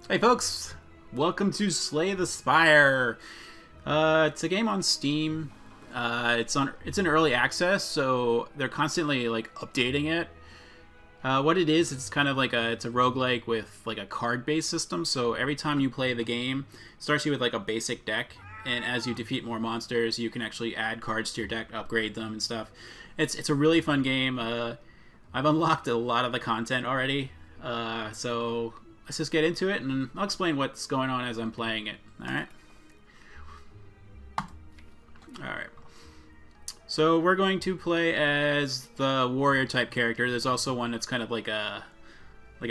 Hey folks, welcome to Slay the Spire. It's a game on Steam. It's in early access, so they're constantly like updating it. What it is, it's kind of like it's a roguelike with like a card-based system. So every time you play the game, it starts you with like a basic deck, and as you defeat more monsters, you can actually add cards to your deck, upgrade them and stuff. It's a really fun game. I've unlocked a lot of the content already, so let's just get into it, and I'll explain what's going on as I'm playing it. Alright? Alright. So we're going to play as the warrior type character. There's also one that's kind of like a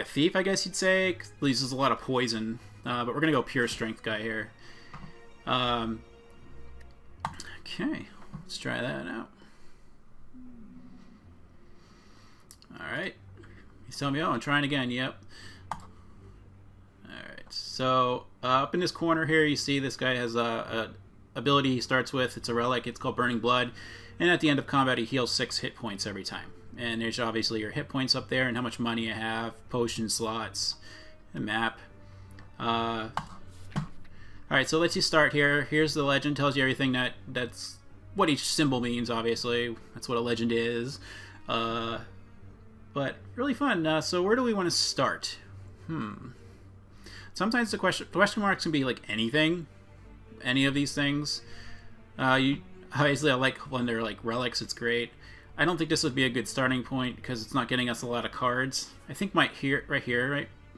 thief, I guess you'd say. Uses a lot of poison. But we're going to go pure strength guy here. Okay. Let's try that out. Alright. He's telling me, oh, I'm trying again. Yep. Alright, so up in this corner here, you see this guy has a ability he starts with. It's a relic. It's called Burning Blood. And at the end of combat, he heals 6 hit points every time. And there's obviously your hit points up there and how much money you have, potion slots, the map. Alright, so let's just start here. Here's the legend. Tells you everything that's what each symbol means, obviously. That's what a legend is. But really fun. So where do we want to start? Sometimes the question marks can be like anything, any of these things. Obviously, I like when they're like relics. It's great. I don't think this would be a good starting point because it's not getting us a lot of cards. I think right here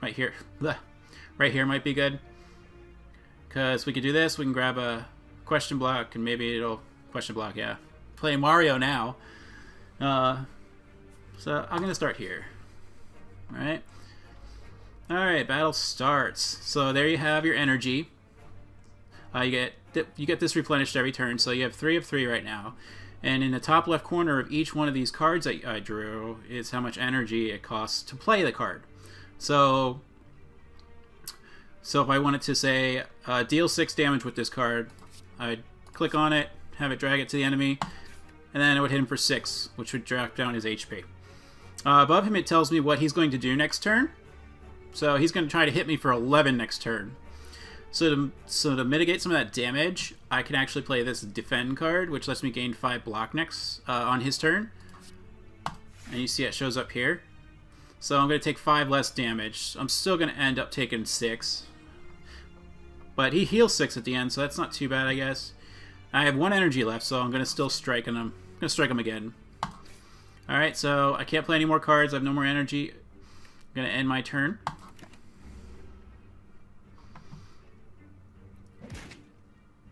might be good because we could do this. We can grab a question block and maybe it'll question block. Yeah, play Mario now. So I'm gonna start here. All right. Alright, battle starts. So there you have your energy. You get this replenished every turn, so you have 3 of 3 right now. And in the top left corner of each one of these cards that I drew is how much energy it costs to play the card. So if I wanted to say deal 6 damage with this card, I'd click on it, have it drag it to the enemy, and then it would hit him for 6, which would drop down his HP. Above him it tells me what he's going to do next turn. So he's going to try to hit me for 11 next turn. So to mitigate some of that damage, I can actually play this defend card, which lets me gain 5 block next on his turn. And you see it shows up here. So I'm going to take 5 less damage. I'm still going to end up taking 6. But he heals 6 at the end, so that's not too bad, I guess. I have 1 energy left, so I'm going to still strike him. I'm going to strike him again. Alright, so I can't play any more cards. I have no more energy. I'm going to end my turn.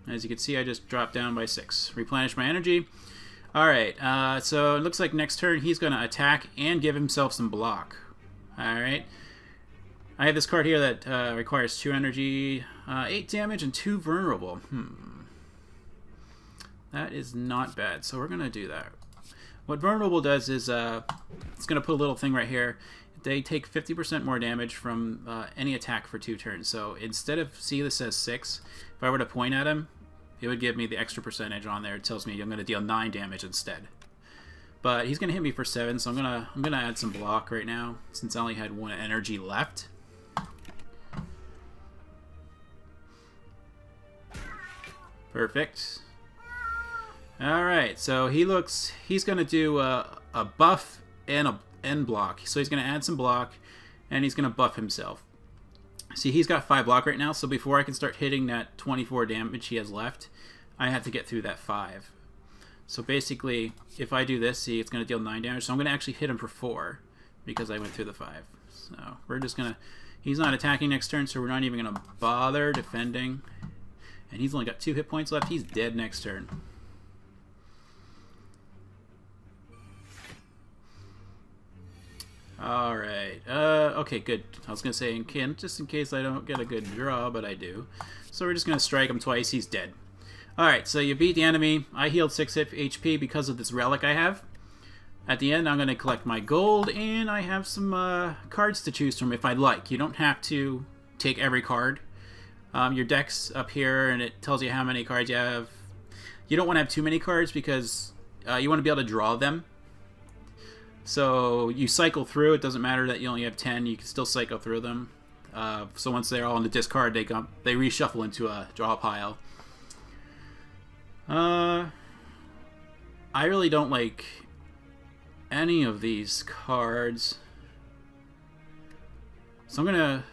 As you can see, I just dropped down by 6. Replenish my energy. Alright, so it looks like next turn he's going to attack and give himself some block. Alright. I have this card here that requires 2 energy, 8 damage, and 2 vulnerable. That is not bad, so we're going to do that. What vulnerable does is, it's going to put a little thing right here. They take 50% more damage from any attack for 2 turns. So instead of, see this says 6, if I were to point at him, it would give me the extra percentage on there. It tells me I'm going to deal 9 damage instead. But he's going to hit me for 7, so I'm gonna add some block right now, since I only had 1 energy left. Perfect. Alright, so he's going to do a buff and a end block. So he's going to add some block, and he's going to buff himself. See, he's got 5 block right now, so before I can start hitting that 24 damage he has left, I have to get through that 5. So basically, if I do this, see, it's going to deal 9 damage, so I'm going to actually hit him for 4, because I went through the 5. So we're just going to... He's not attacking next turn, so we're not even going to bother defending. And he's only got 2 hit points left. He's dead next turn. Alright, okay, good. I was going to say, just in case I don't get a good draw, but I do. So we're just going to strike him twice, he's dead. Alright, so you beat the enemy. I healed 6 HP because of this relic I have. At the end, I'm going to collect my gold, and I have some cards to choose from if I'd like. You don't have to take every card. Your deck's up here, and it tells you how many cards you have. You don't want to have too many cards because you want to be able to draw them. So you cycle through. It doesn't matter that you only have 10. You can still cycle through them. So once they're all in the discard, they reshuffle into a draw pile. I really don't like any of these cards, so I'm gonna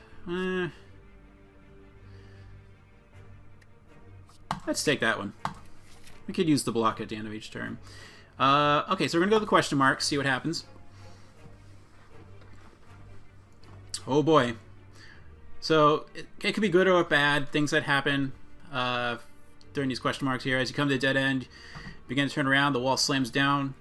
let's take that one. We could use the block at the end of each turn. Okay, so we're gonna go to the question mark, see what happens. Oh boy. So it could be good or bad, things that happen during these question marks here. As you come to the dead end, begin to turn around, the wall slams down.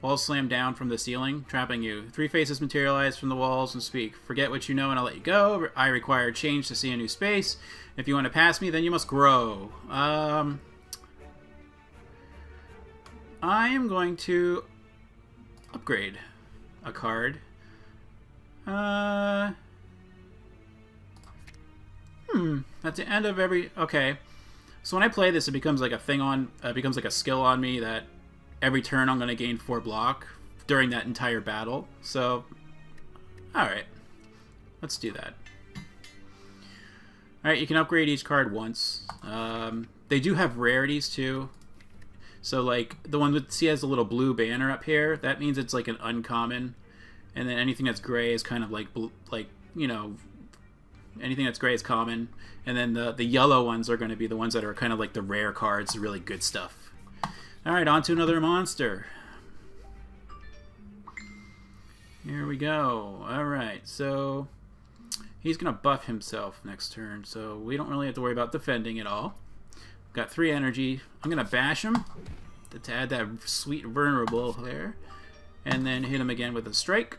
Walls slam down from the ceiling, trapping you. 3 faces materialize from the walls and speak. Forget what you know and I'll let you go. I require change to see a new space. If you want to pass me, then you must grow. I am going to upgrade a card. At the end of every... Okay. So when I play this, it becomes like a thing on... becomes like a skill on me that every turn I'm going to gain 4 block during that entire battle. So, alright. Let's do that. Alright, you can upgrade each card once. They do have rarities too. So like, the one that see has a little blue banner up here, that means it's like an uncommon. And then anything that's gray is kind of like you know, anything that's gray is common. And then the yellow ones are going to be the ones that are kind of like the rare cards, the really good stuff. Alright, on to another monster. Here we go. Alright, so he's going to buff himself next turn, so we don't really have to worry about defending at all. Got 3 energy. I'm going to bash him to add that sweet vulnerable there. And then hit him again with a strike.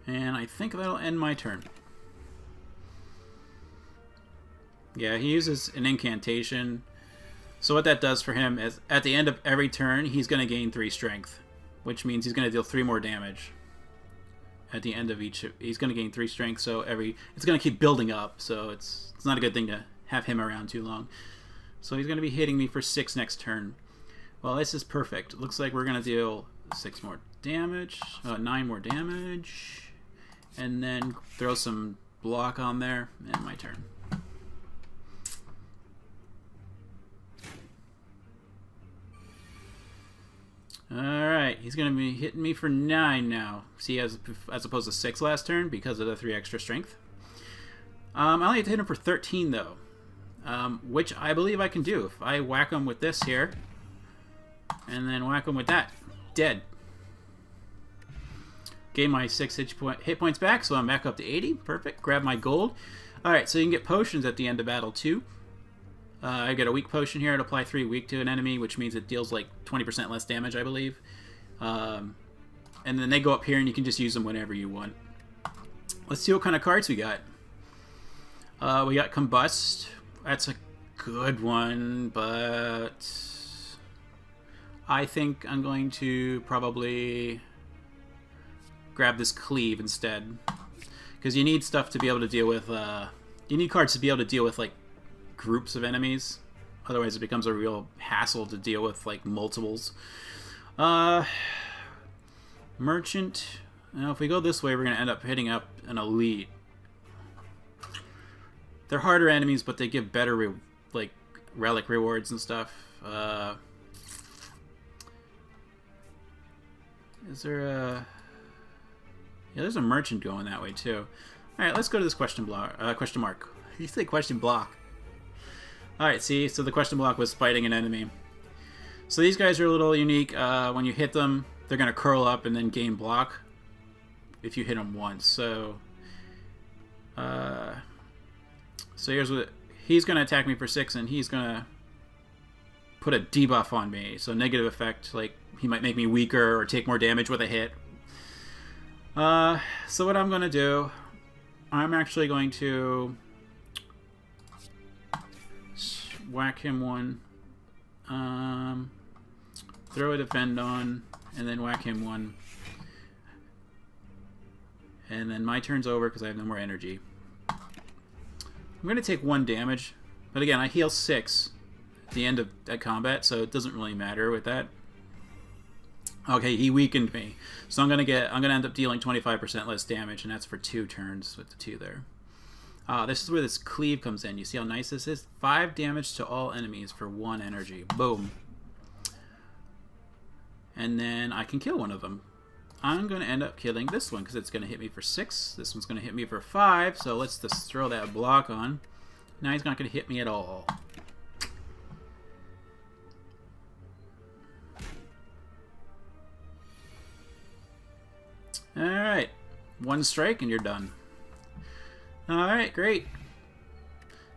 And I think that'll end my turn. Yeah, he uses an incantation. So what that does for him is, at the end of every turn, he's going to gain 3 strength. Which means he's going to deal 3 more damage. At the end of each... He's going to gain 3 strength, so it's going to keep building up. So it's not a good thing to have him around too long. So he's going to be hitting me for 6 next turn. Well, this is perfect. It looks like we're going to deal 6 more damage. 9 more damage. And then throw some block on there. And my turn. Alright, he's going to be hitting me for 9 now. See, as opposed to 6 last turn because of the 3 extra strength. I only have to hit him for 13 though. Which I believe I can do. If I whack him with this here, and then whack him with that, dead. Gain my 6 hit points back, so I'm back up to 80. Perfect. Grab my gold. Alright, so you can get potions at the end of battle too. I get a weak potion here. It apply 3 weak to an enemy, which means it deals like 20% less damage, I believe. And then they go up here, and you can just use them whenever you want. Let's see what kind of cards we got. We got Combust. That's a good one, but I think I'm going to probably grab this Cleave instead. Because you need stuff to be able to deal with... you need cards to be able to deal with, like, groups of enemies. Otherwise it becomes a real hassle to deal with like multiples. Merchant. Now if we go this way, we're going to end up hitting up an elite. They're harder enemies, but they give better like relic rewards and stuff. Is there a... Yeah, there's a merchant going that way too. Alright, let's go to this question mark. You say question block. Alright, see, so the question block was fighting an enemy. So these guys are a little unique. When you hit them, they're going to curl up and then gain block if you hit them once. So here's what... He's going to attack me for 6, and he's going to put a debuff on me. So negative effect, like he might make me weaker or take more damage with a hit. So what I'm going to do, I'm actually going to... whack him 1, throw a defend on, and then whack him 1. And then my turn's over because I have no more energy. I'm going to take 1 damage, but again, I heal 6 at the end of that combat, so it doesn't really matter with that. Okay, he weakened me. So I'm gonna end up dealing 25% less damage, and that's for 2 turns with the 2 there. This is where this cleave comes in. You see how nice this is? 5 damage to all enemies for 1 energy. Boom. And then I can kill one of them. I'm going to end up killing this one because it's going to hit me for 6. This one's going to hit me for 5. So let's just throw that block on. Now he's not going to hit me at all. Alright. 1 strike and you're done. Alright, great.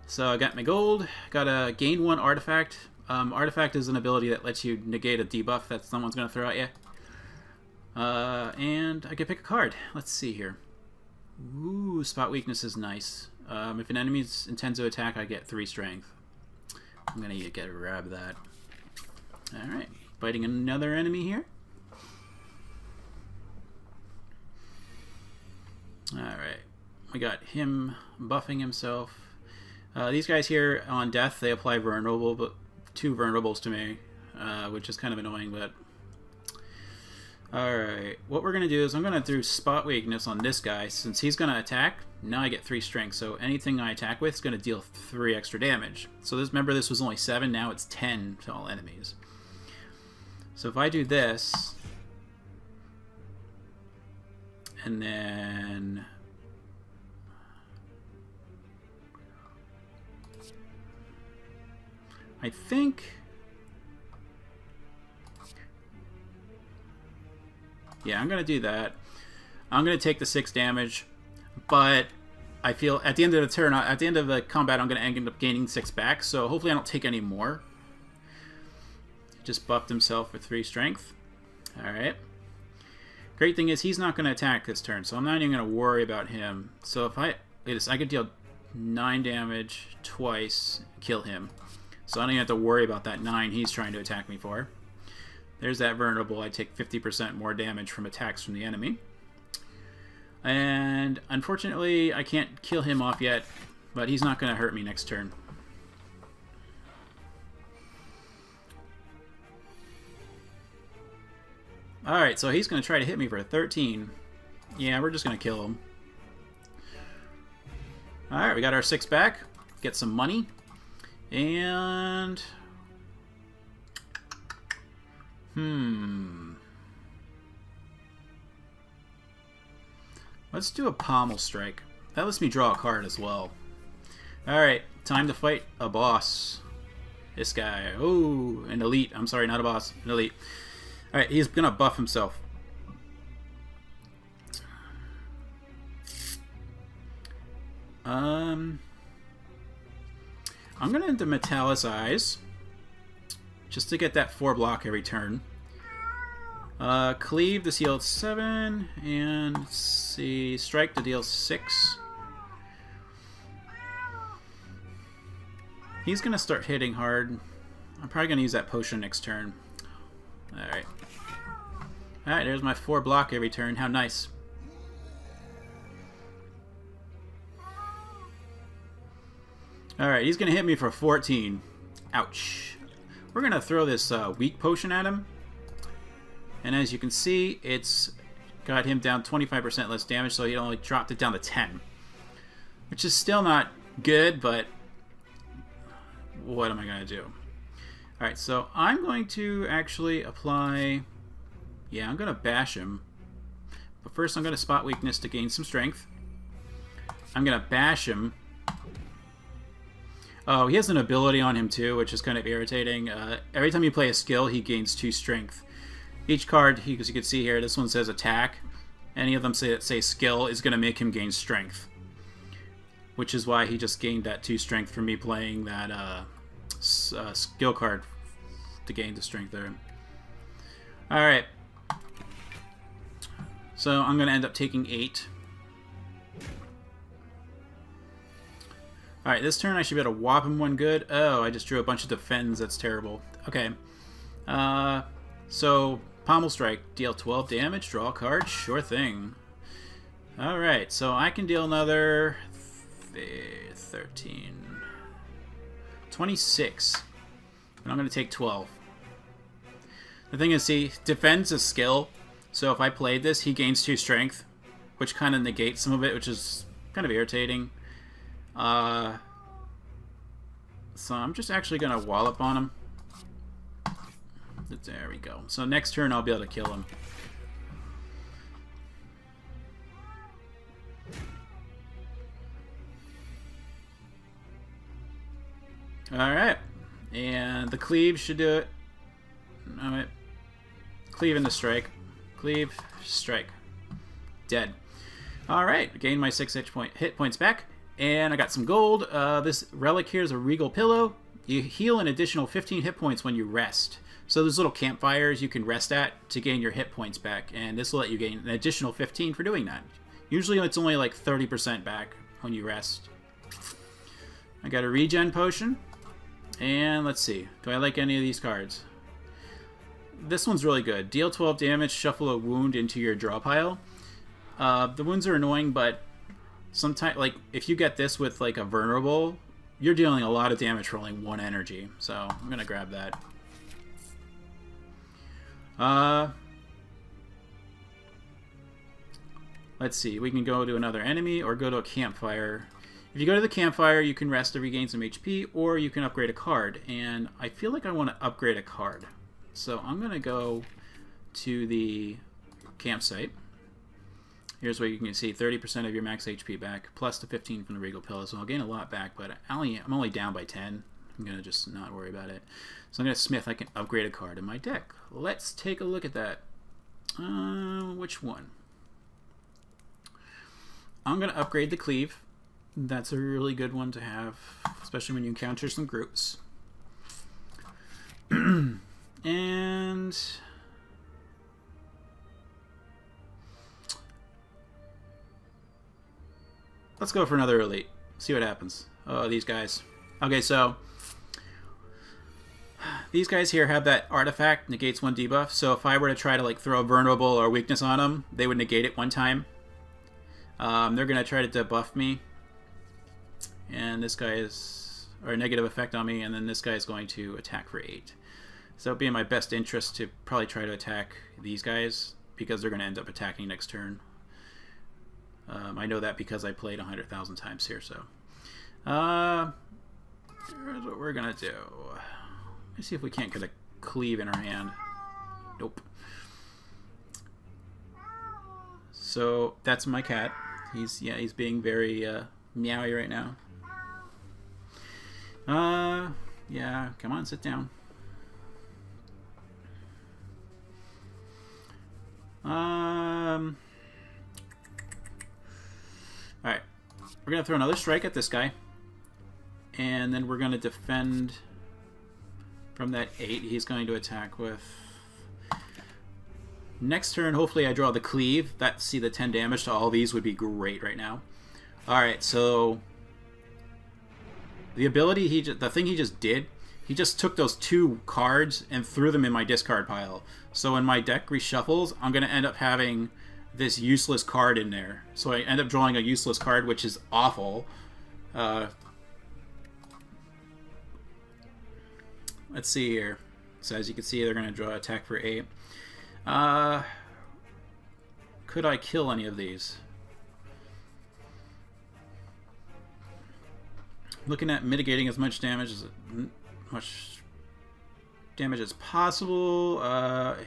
So I got my gold. Got a gain 1 artifact. Artifact is an ability that lets you negate a debuff that someone's going to throw at you. And I can pick a card. Let's see here. Ooh, spot weakness is nice. If an enemy intends to attack, I get 3 strength. I'm going to grab that. Alright, fighting another enemy here. Alright, we got him buffing himself. These guys here on death, they apply vulnerable, but 2 vulnerables to me, which is kind of annoying, but... Alright, what we're going to do is I'm going to do spot weakness on this guy. Since he's going to attack, now I get 3 strength, so anything I attack with is going to deal 3 extra damage. So remember this was only 7, now it's 10 to all enemies. So if I do this, and then... I think... Yeah, I'm going to do that. I'm going to take the 6 damage, but I feel at the end of the turn, at the end of the combat, I'm going to end up gaining 6 back, so hopefully I don't take any more. Just buffed himself with 3 strength. Alright. Great thing is he's not going to attack this turn, so I'm not even going to worry about him. So if I could deal 9 damage twice, kill him. So I don't even have to worry about that 9 he's trying to attack me for. There's that vulnerable. I take 50% more damage from attacks from the enemy. And unfortunately, I can't kill him off yet, but he's not going to hurt me next turn. Alright, so he's going to try to hit me for 13. Yeah, we're just going to kill him. Alright, we got our 6 back. Get some money. And... Let's do a pommel strike. That lets me draw a card as well. Alright, time to fight a boss. This guy. Oh, an elite. I'm sorry, not a boss. An elite. Alright, he's gonna buff himself. I'm gonna enter Metallicize just to get that 4 block every turn. Cleave to deal 7, and let's see, strike to deal 6. He's gonna start hitting hard. I'm probably gonna use that potion next turn. Alright. Alright, there's my 4 block every turn. How nice. Alright, he's gonna hit me for 14. Ouch. We're gonna throw this weak potion at him. And as you can see, it's got him down 25% less damage, so he only dropped it down to 10. Which is still not good, but what am I going to do? Alright, so I'm going to actually apply... Yeah, I'm going to bash him. But first I'm going to spot weakness to gain some strength. I'm going to bash him. Oh, he has an ability on him too, which is kind of irritating. Every time you play a skill, he gains 2 strength. Each card, as you can see here, this one says attack. Any of them say skill is going to make him gain strength. Which is why he just gained that 2 strength from me playing that skill card to gain the strength there. Alright. So I'm going to end up taking 8. Alright, this turn I should be able to whop him one good. Oh, I just drew a bunch of defends. That's terrible. Okay. So... Pommel Strike, deal 12 damage, draw a card, sure thing. Alright, so I can deal another 13, 26, and I'm going to take 12. The thing is, see, defense is skill. So if I played this, he gains 2 strength, which kind of negates some of it, which is kind of irritating. So I'm just actually going to wallop on him. There we go. So next turn I'll be able to kill him. Alright. And the cleave should do it. Alright. Cleave into strike. Cleave, strike. Dead. Alright. Gained my 6 hit points back. And I got some gold. This relic here is a regal pillow. You heal an additional 15 hit points when you rest. So there's little campfires you can rest at to gain your hit points back. And this will let you gain an additional 15 for doing that. Usually it's only like 30% back when you rest. I got a regen potion. And let's see. Do I like any of these cards? This one's really good. Deal 12 damage, shuffle a wound into your draw pile. The wounds are annoying, but sometimes, like, if you get this with, like, a vulnerable, you're dealing a lot of damage for only 1 energy. So, I'm going to grab that. Let's see. We can go to another enemy or go to a campfire. If you go to the campfire, you can rest to regain some HP, or you can upgrade a card. And I feel like I want to upgrade a card. So I'm going to go to the campsite. Here's where you can see 30% of your max HP back, plus the 15 from the Regal Pillow. So I'll gain a lot back, but I'm only down by 10. I'm going to just not worry about it. So I'm going to Smith. I can upgrade a card in my deck. Let's take a look at that. Which one? I'm going to upgrade the Cleave. That's a really good one to have, especially when you encounter some groups. And let's go for another elite. See what happens. Oh, these guys. Okay, so these guys here have that artifact, negates 1 debuff. So if I were to try to like throw a vulnerable or weakness on them, they would negate it 1 time. They're going to try to debuff me. And this guy is, or a negative effect on me, and then this guy is going to attack for 8. So it would be in my best interest to probably try to attack these guys, because they're going to end up attacking next turn. I know that because I played 100,000 times here, so. Here's what we're going to do. Let's see if we can't get a Cleave in our hand. Nope. So that's my cat. He's being very meowy right now. Yeah, come on, sit down. Alright. We're going to throw another strike at this guy. And then we're going to defend from that 8. He's going to attack with... Next turn, hopefully I draw the Cleave. See, the 10 damage to all these would be great right now. Alright, so... The ability, the thing he just did, he just took those 2 cards and threw them in my discard pile. So when my deck reshuffles, I'm going to end up having this useless card in there. So I end up drawing a useless card, which is awful. Let's see here. So as you can see, they're going to draw attack for 8. Could I kill any of these? Looking at mitigating as much damage as possible.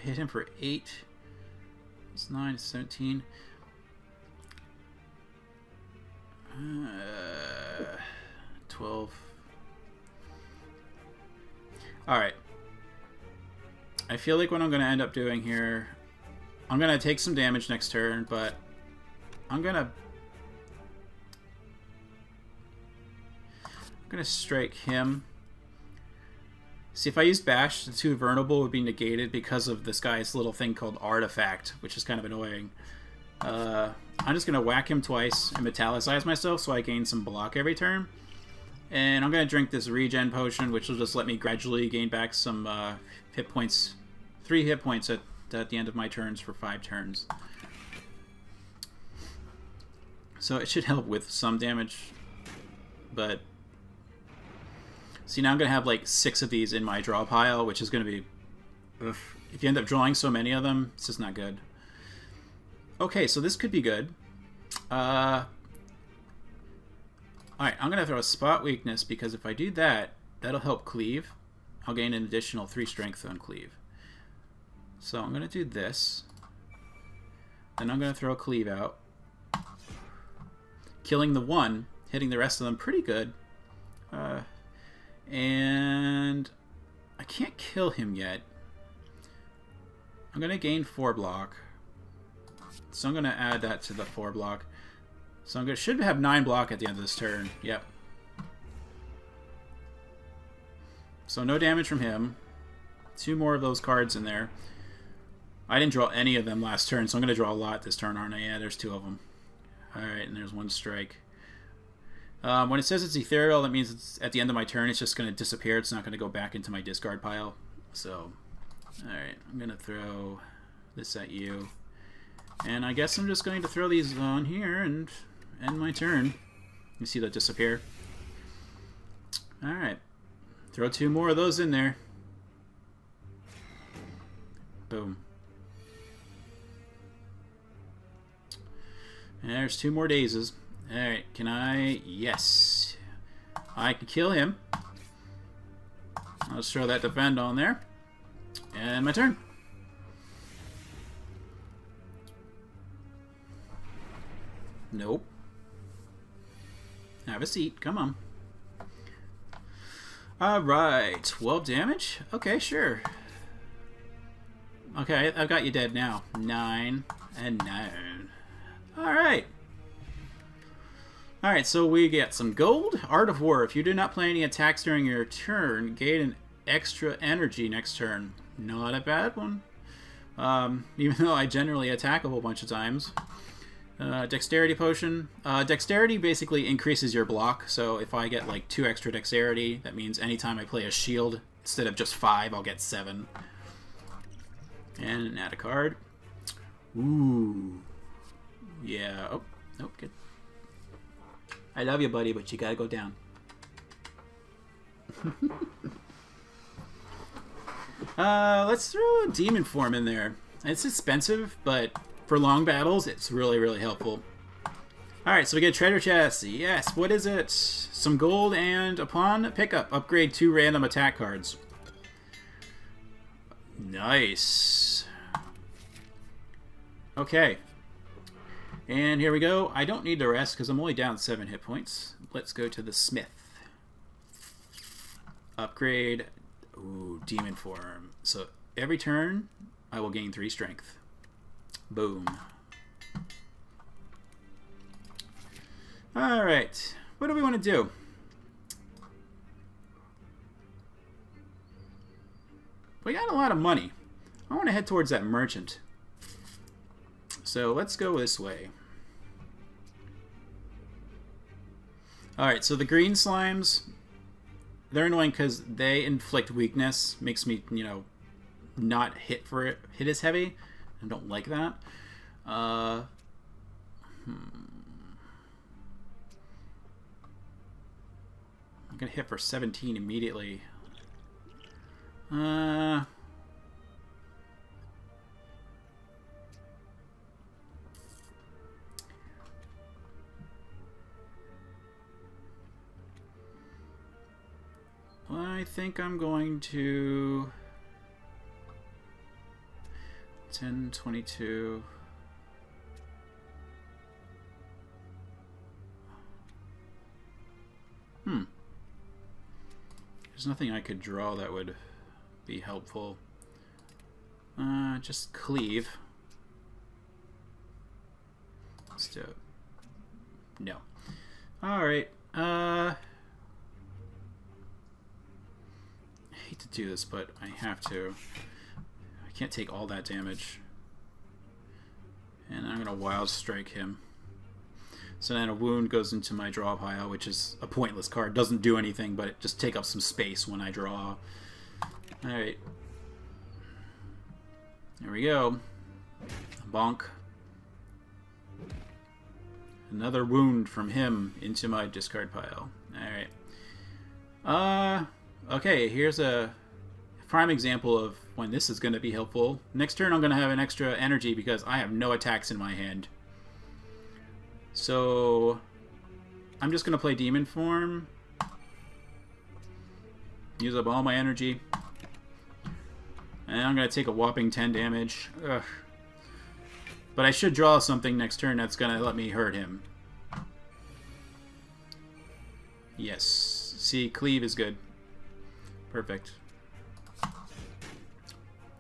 Hit him for 8. It's 9, 17. 12. Alright. I feel like what I'm going to end up doing here, I'm going to take some damage next turn, but I'm going to strike him. See, if I use Bash, the 2 vulnerable would be negated because of this guy's little thing called Artifact, which is kind of annoying. I'm just going to whack him twice and metallicize myself so I gain some block every turn. And I'm going to drink this regen potion, which will just let me gradually gain back some hit points. 3 hit points at the end of my turns for 5 turns. So it should help with some damage. But see, now I'm going to have like 6 of these in my draw pile, which is going to be if you end up drawing so many of them, it's just not good. Okay, so this could be good. Alright, I'm going to throw a spot weakness, because if I do that, that'll help cleave. I'll gain an additional 3 strength on cleave. So I'm going to do this. Then I'm going to throw a cleave out. Killing the one, hitting the rest of them pretty good. And I can't kill him yet. I'm going to gain 4 block. So I'm going to add that to the 4 block. So I should have 9 block at the end of this turn. Yep. So no damage from him. 2 more of those cards in there. I didn't draw any of them last turn, so I'm going to draw a lot this turn, aren't I? Yeah, there's 2 of them. Alright, and there's 1 strike. When it says it's ethereal, that means it's at the end of my turn, it's just going to disappear. It's not going to go back into my discard pile. So, alright, I'm going to throw this at you. And I guess I'm just going to throw these on here and end my turn. You see that disappear? Alright. Throw 2 more of those in there. Boom. And there's 2 more dazes. Alright, can I? Yes. I can kill him. Let's throw that defend on there. And my turn. Nope. Have a seat. Come on. Alright. 12 damage? Okay, sure. Okay, I've got you dead now. 9 and 9. Alright. Alright, so we get some gold. Art of War. If you do not play any attacks during your turn, gain an extra energy next turn. Not a bad one. Even though I generally attack a whole bunch of times. Dexterity potion. Dexterity basically increases your block, so if I get like 2 extra dexterity, that means anytime I play a shield, instead of just 5, I'll get 7. And add a card. Ooh. Yeah. Oh, nope, good. I love you, buddy, but you gotta go down. Let's throw a demon form in there. It's expensive, but for long battles, it's really, really helpful. Alright, so we get treasure chest. Yes, what is it? Some gold, and upon pickup, upgrade 2 random attack cards. Nice. Okay. And here we go. I don't need to rest because I'm only down 7 hit points. Let's go to the smith. Upgrade. Ooh, demon form. So every turn, I will gain 3 strength. Boom. Alright. What do we want to do? We got a lot of money. I want to head towards that merchant. So let's go this way. Alright, so the green slimes, they're annoying because they inflict weakness. Makes me, you know, not hit as heavy. I don't like that. I'm gonna hit for 17 immediately. I think I'm going to 10, 22. There's nothing I could draw that would be helpful. Just cleave. Let's do it. No. Alright. I hate to do this, but I have to. I can't take all that damage. And I'm going to wild strike him. So then a wound goes into my draw pile, which is a pointless card. Doesn't do anything, but it just take up some space when I draw. Alright. There we go. Bonk. Another wound from him into my discard pile. Alright. Okay, here's a... prime example of when this is going to be helpful. Next turn I'm going to have an extra energy because I have no attacks in my hand. So I'm just going to play Demon Form. Use up all my energy. And I'm going to take a whopping 10 damage. Ugh. But I should draw something next turn that's going to let me hurt him. Yes. See, cleave is good. Perfect.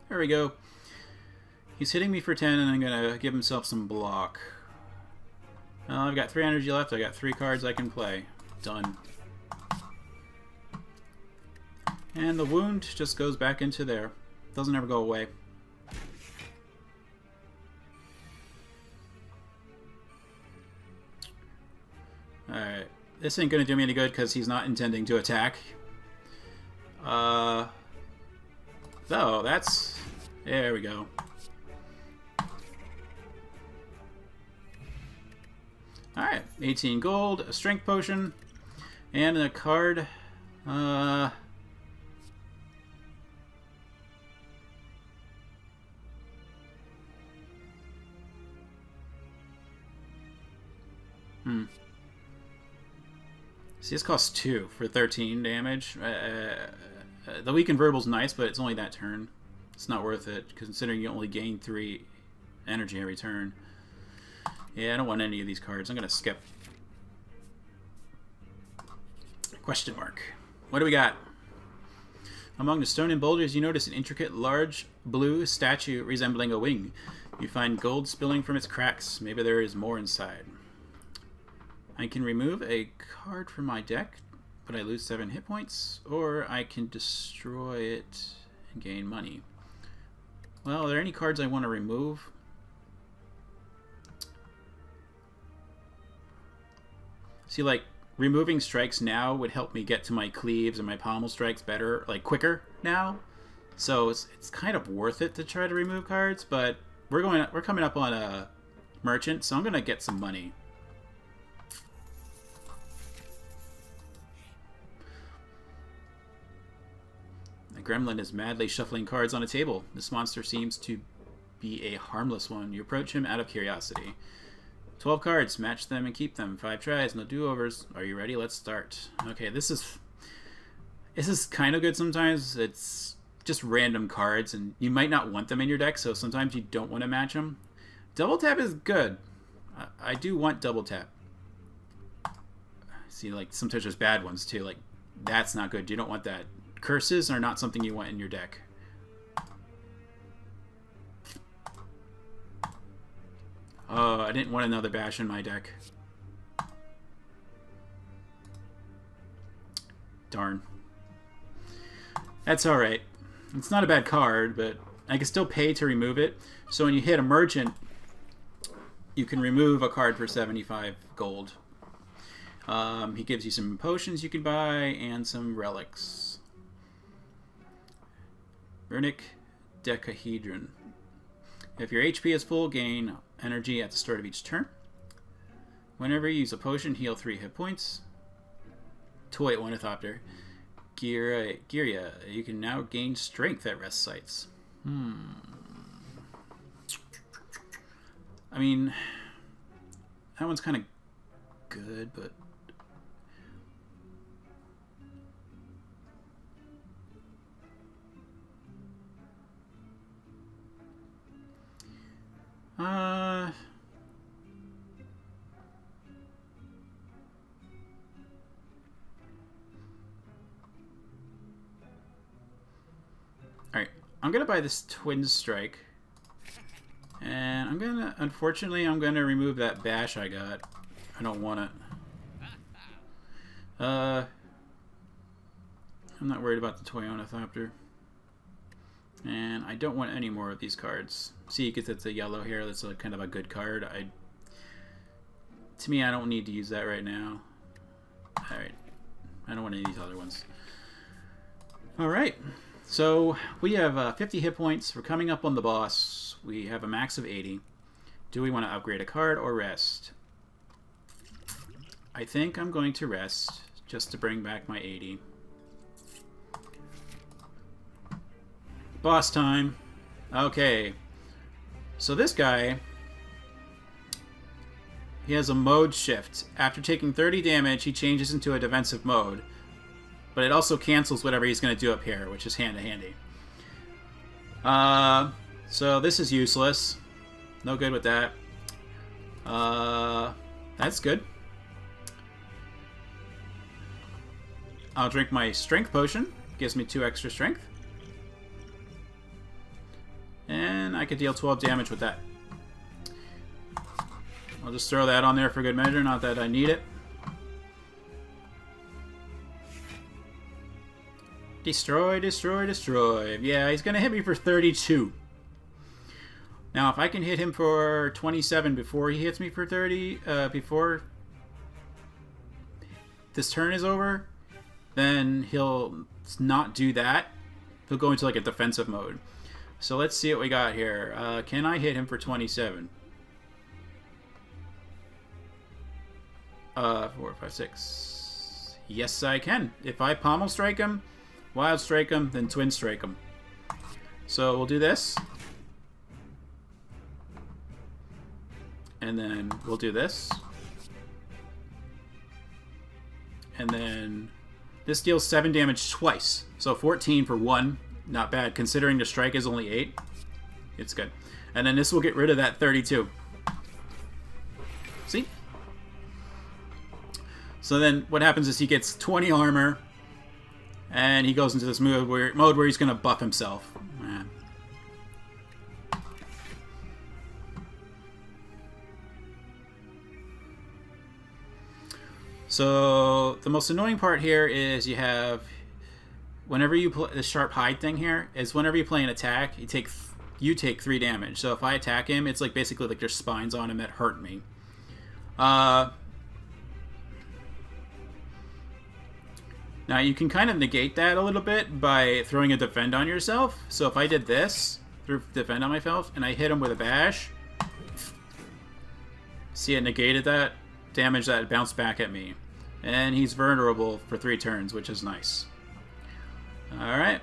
There we go. He's hitting me for 10 and I'm going to give himself some block. Well, I've got 3 energy left. I got 3 cards I can play. Done. And the wound just goes back into there. Doesn't ever go away. Alright. This ain't gonna do me any good because he's not intending to attack. So that's... There we go. Alright. 18 gold, a strength potion, and a card. See, this costs 2 for 13 damage. The weakened verbal's nice, but it's only that turn. It's not worth it, considering you only gain 3 energy every turn. Yeah, I don't want any of these cards. I'm going to skip. Question mark. What do we got? Among the stone and boulders, you notice an intricate, large, blue statue resembling a wing. You find gold spilling from its cracks. Maybe there is more inside. I can remove a card from my deck, but I lose 7 hit points, or I can destroy it and gain money. Well, are there any cards I want to remove? See, like, removing strikes now would help me get to my cleaves and my pommel strikes better, like, quicker now. So it's kind of worth it to try to remove cards, but we're coming up on a merchant, so I'm going to get some money. The gremlin is madly shuffling cards on a table. This monster seems to be a harmless one. You approach him out of curiosity. 12 cards. Match them and keep them. 5 tries. No do-overs. Are you ready? Let's start. Okay, this is kind of good sometimes. It's just random cards, and you might not want them in your deck, so sometimes you don't want to match them. Double tap is good. I do want double tap. See, like, sometimes there's bad ones, too. Like, that's not good. You don't want that. Curses are not something you want in your deck. Oh, I didn't want another bash in my deck. Darn. That's alright. It's not a bad card, but I can still pay to remove it. So when you hit a merchant, you can remove a card for 75 gold. He gives you some potions you can buy and some relics. Runic Decahedron. If your HP is full, gain energy at the start of each turn. Whenever you use a potion, heal 3 hit points. Toy Ornithopter. Giria. You can now gain strength at rest sites. I mean, that one's kind of good, but... Alright, I'm gonna buy this Twin Strike. And I'm gonna, unfortunately, I'm gonna remove that bash I got. I don't want it. I'm not worried about the Toy Ornithopter. And I don't want any more of these cards. See, because it's a yellow here. That's a kind of a good card. To me, I don't need to use that right now. Alright. I don't want any of these other ones. Alright. So, we have 50 hit points. We're coming up on the boss. We have a max of 80. Do we want to upgrade a card or rest? I think I'm going to rest, just to bring back my 80. Boss time. Okay. So this guy, he has a mode shift. After taking 30 damage, he changes into a defensive mode. But it also cancels whatever he's going to do up here, which is handy. So this is useless. No good with that. That's good. I'll drink my strength potion. Gives me 2 extra strength. And I could deal 12 damage with that. I'll just throw that on there for good measure, not that I need it. Destroy, destroy, destroy. Yeah, he's going to hit me for 32. Now, if I can hit him for 27 before he hits me for 30, before this turn is over, then he'll not do that. He'll go into like a defensive mode. So let's see what we got here. Can I hit him for 27? 4, 5, 6. Yes, I can. If I pommel strike him, wild strike him, then twin strike him. So we'll do this. And then we'll do this. And then this deals 7 damage twice. So 14 for 1. Not bad, considering the strike is only 8. It's good. And then this will get rid of that 32. See? So then what happens is he gets 20 armor. And he goes into this mode where he's going to buff himself. So the most annoying part here is you have, whenever you play the sharp hide thing here, is whenever you play an attack, you take 3 damage. So if I attack him, it's like basically like there's spines on him that hurt me. Now you can kind of negate that a little bit by throwing a defend on yourself. So if I did this, threw defend on myself, and I hit him with a bash, see, it negated that damage that bounced back at me. And he's vulnerable for 3 turns, which is nice. Alright.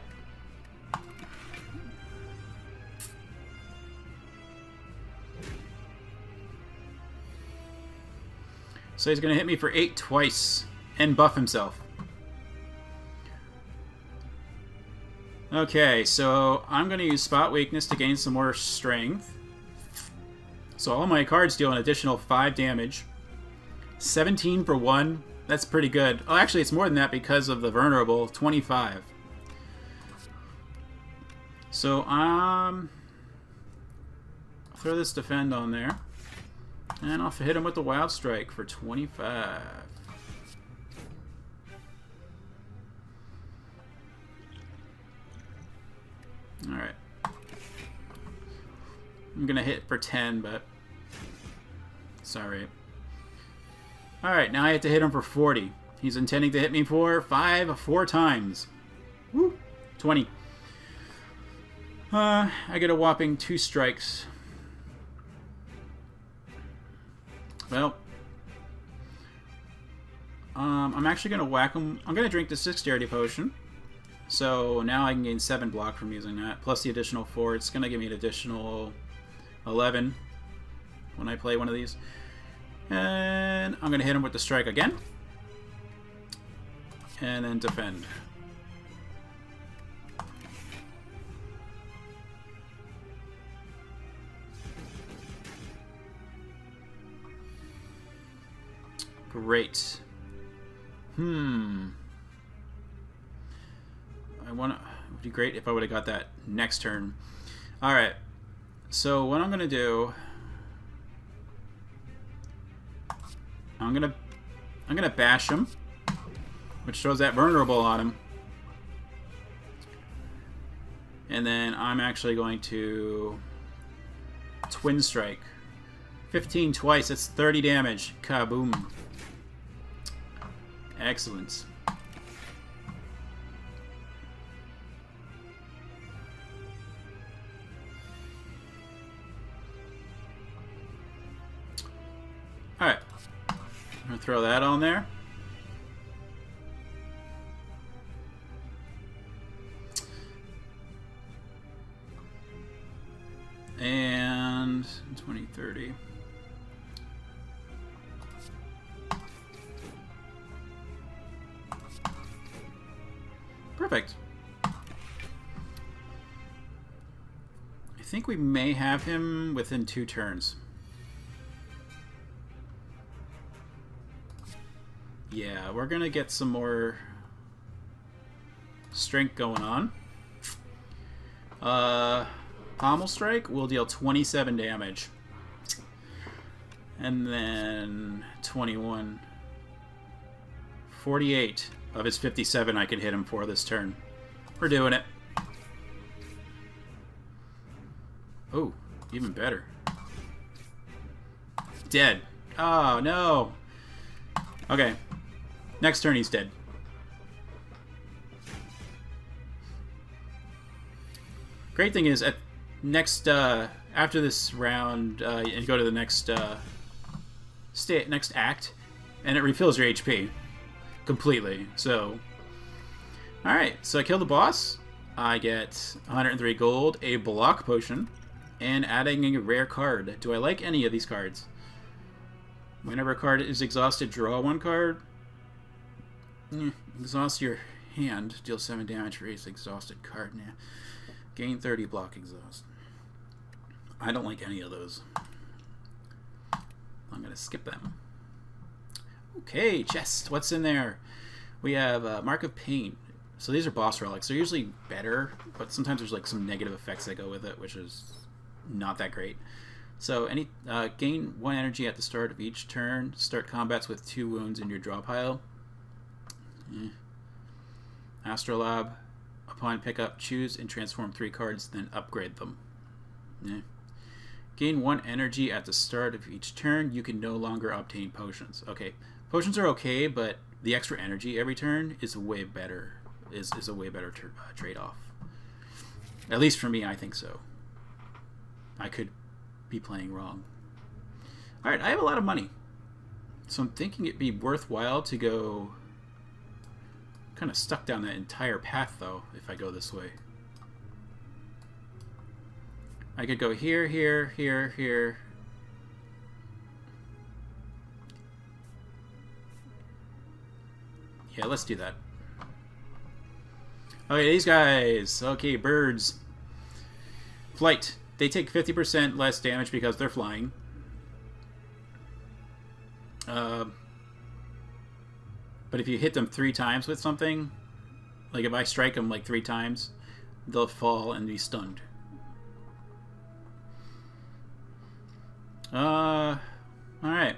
So he's going to hit me for 8 twice and buff himself. Okay, so I'm going to use Spot Weakness to gain some more strength. So all my cards deal an additional 5 damage. 17 for 1. That's pretty good. Oh, actually, it's more than that because of the vulnerable. 25. So, I'll throw this defend on there. And I'll hit him with the Wild Strike for 25. Alright. I'm gonna hit for 10, but sorry. Alright, now I have to hit him for 40. He's intending to hit me for 4 times. Woo! 20. I get a whopping 2 strikes. Well, I'm actually going to whack him. I'm going to drink the Dexterity Potion. So now I can gain 7 block from using that, plus the additional 4. It's going to give me an additional 11 when I play one of these. And I'm going to hit him with the strike again. And then defend. Great. It would be great if I would have got that next turn. Alright. So what I'm gonna do, I'm gonna bash him, which throws that vulnerable on him. And then I'm actually going to twin strike. 15 twice, that's 30 damage. Kaboom. Excellent. Alright. I'm going to throw that on there. 20, 30. Perfect. I think we may have him within 2 turns. Yeah, we're gonna get some more strength going on. Pommel Strike will deal 27 damage. And then 21. 48 of his 57 I can hit him for this turn. We're doing it. Oh, even better. Dead. Oh, no. Okay. Next turn he's dead. Great thing is, at next after this round, you go to the next next act, and it refills your HP completely. So, all right. So I kill the boss. I get 103 gold, a block potion, and adding a rare card. Do I like any of these cards? Whenever a card is exhausted, draw 1 card. Exhaust your hand. Deal 7 damage for each exhausted card. Nah. Gain 30 block exhaust. I don't like any of those. I'm going to skip them. Okay, chest. What's in there? We have Mark of Pain. So these are boss relics. They're usually better, but sometimes there's like some negative effects that go with it, which is not that great. So any gain 1 energy at the start of each turn. Start combats with 2 wounds in your draw pile. Astrolabe. Upon pickup, choose and transform 3 cards, then upgrade them. Gain 1 energy at the start of each turn. You can no longer obtain potions. Okay, potions are okay, but the extra energy every turn is way better. Is a way better trade-off. At least for me, I think so. I could be playing wrong. All right, I have a lot of money, so I'm thinking it'd be worthwhile to go. Kind of stuck down that entire path though if I go this way. I could go here, here, here, here. Yeah, let's do that. Okay, these guys. Okay, birds. Flight. They take 50% less damage because they're flying. But if you hit them 3 times with something, like if I strike them like 3 times, they'll fall and be stunned. Alright.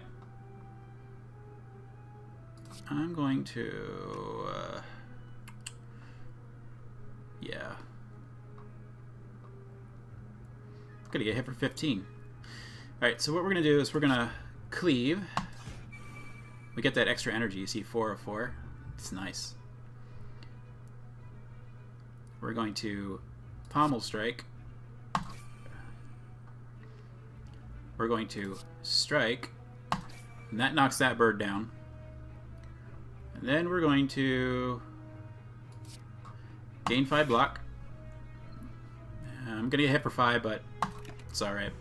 I'm going to, yeah. I'm gonna get hit for 15. Alright, so what we're gonna do is we're gonna cleave. We get that extra energy. You see 4 of 4. It's nice. We're going to Pommel Strike. We're going to Strike. And that knocks that bird down. And then we're going to gain 5 block. I'm going to get hit for 5, but it's alright.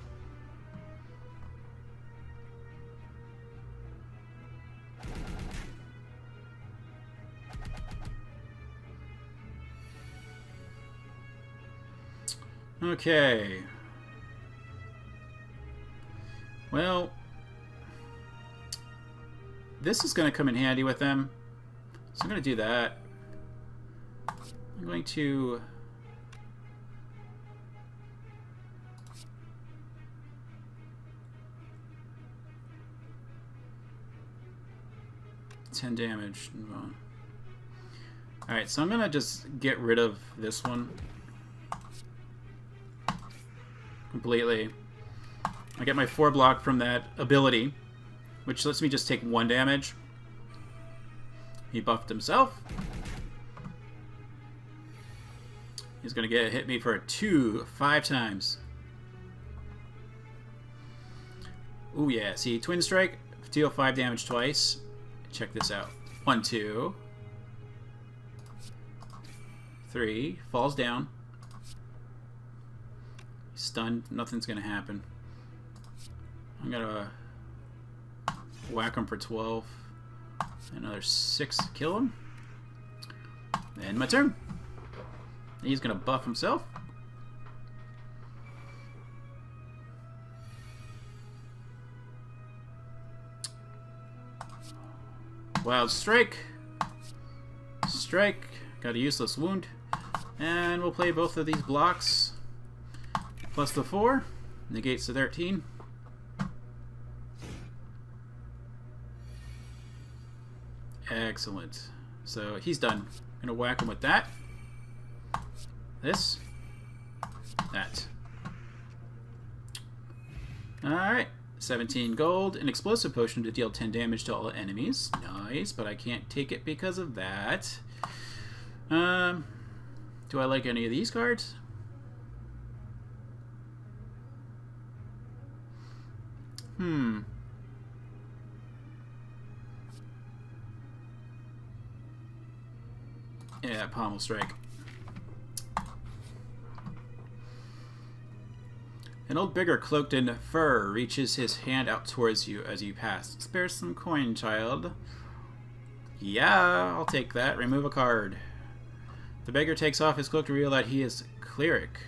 Okay. Well, this is going to come in handy with them. So I'm going to do that. I'm going to... $10 damage. Alright, so I'm going to just get rid of this one. Completely. I get my 4 block from that ability, which lets me just take 1 damage. He buffed himself. He's gonna hit me for 5 times. Ooh yeah, see, Twin Strike, deal 5 damage twice. Check this out. 1, 2, 3, falls down. Stunned, nothing's gonna happen. I'm gonna whack him for 12. Another 6 to kill him. And my turn. He's gonna buff himself. Wild Strike. Strike. Got a useless wound. And we'll play both of these blocks. Plus the 4. Negates the 13. Excellent. So he's done. Gonna whack him with that. This. That. Alright. 17 gold. An explosive potion to deal 10 damage to all enemies. Nice, but I can't take it because of that. Do I like any of these cards? Yeah, Pommel Strike. An old beggar cloaked in fur reaches his hand out towards you as you pass. Spare some coin, child. Yeah, I'll take that. Remove a card. The beggar takes off his cloak to reveal that he is cleric.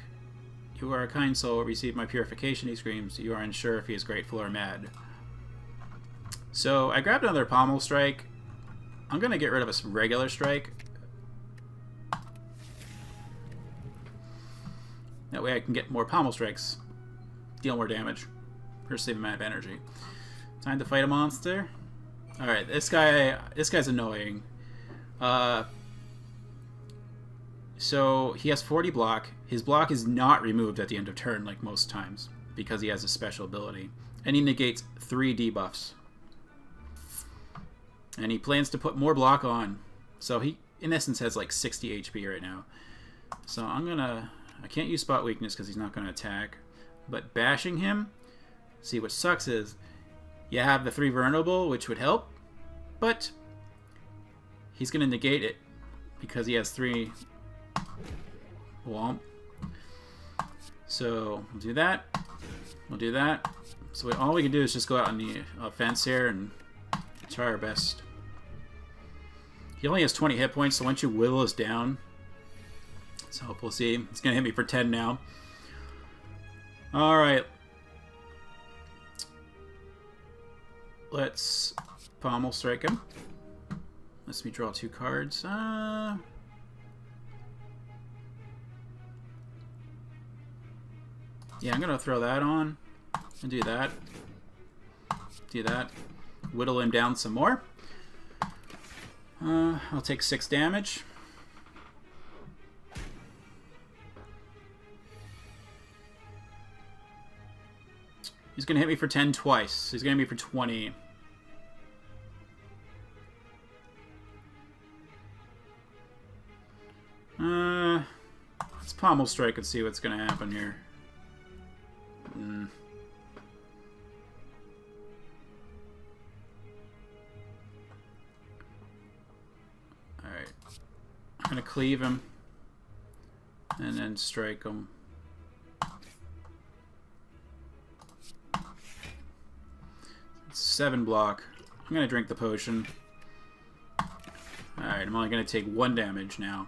You are a kind soul. Receive my purification, he screams. You are unsure if he is grateful or mad. So I grabbed another Pommel Strike. I'm going to get rid of a regular strike. That way I can get more Pommel Strikes. Deal more damage. For the same amount of energy. Time to fight a monster. Alright, this guy's annoying. So he has 40 block. His block is not removed at the end of turn like most times because he has a special ability. And he negates 3 debuffs. And he plans to put more block on. So he, in essence, has like 60 HP right now. So I can't use spot weakness because he's not going to attack. But bashing him, see what sucks is you have the 3 vulnerable, which would help. But he's going to negate it because he has 3 womp. So we'll do that. We'll do that. So all we can do is just go out on the offense here and try our best. He only has 20 hit points, so once you whittle us down, so we'll see. It's going to hit me for 10 now. Alright. Let's Pommel Strike him. Let's me draw 2 cards. Yeah, I'm going to throw that on and do that. Do that. Whittle him down some more. I'll take 6 damage. He's going to hit me for 10 twice. He's going to hit me for 20. Let's Pommel Strike and see what's going to happen here. Alright. I'm going to cleave him. And then strike him. It's 7 block. I'm going to drink the potion. Alright, I'm only going to take 1 damage now.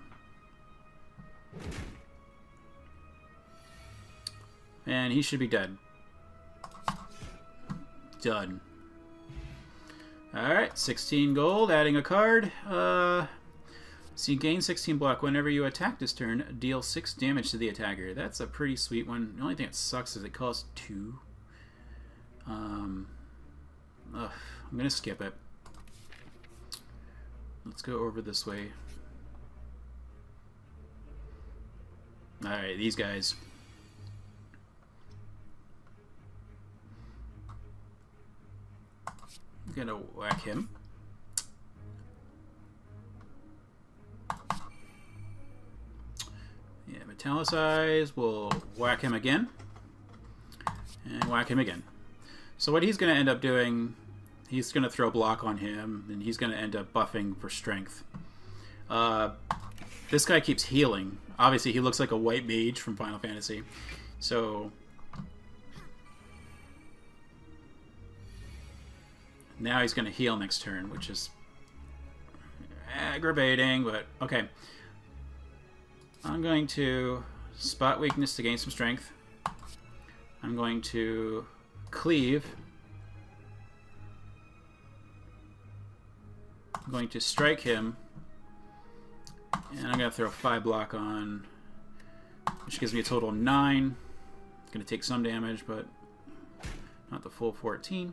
And he should be dead. Done. Alright, 16 gold, adding a card. So you gain 16 block whenever you attack this turn. Deal 6 damage to the attacker. That's a pretty sweet one. The only thing that sucks is it costs 2. I'm going to skip it. Let's go over this way. Alright, these guys. I'm gonna whack him. Yeah, metallicize. We'll whack him again. And whack him again. So what he's gonna end up doing, he's gonna throw block on him, and he's gonna end up buffing for strength. This guy keeps healing. Obviously, he looks like a white mage from Final Fantasy. So Now he's going to heal next turn, which is aggravating, but okay. I'm going to spot weakness to gain some strength. I'm going to cleave. I'm going to strike him. And I'm going to throw a 5 block on, which gives me a total of 9. It's going to take some damage, but not the full 14.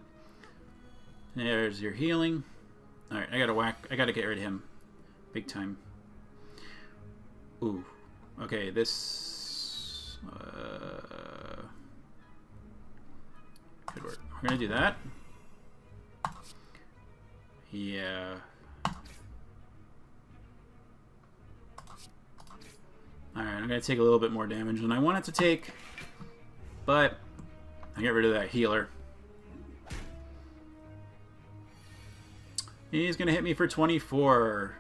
There's your healing. Alright, I gotta get rid of him. Big time. Ooh. Okay, this could work. We're gonna do that. Yeah. Alright, I'm gonna take a little bit more damage than I want it to take, but I get rid of that healer. He's gonna hit me for 24.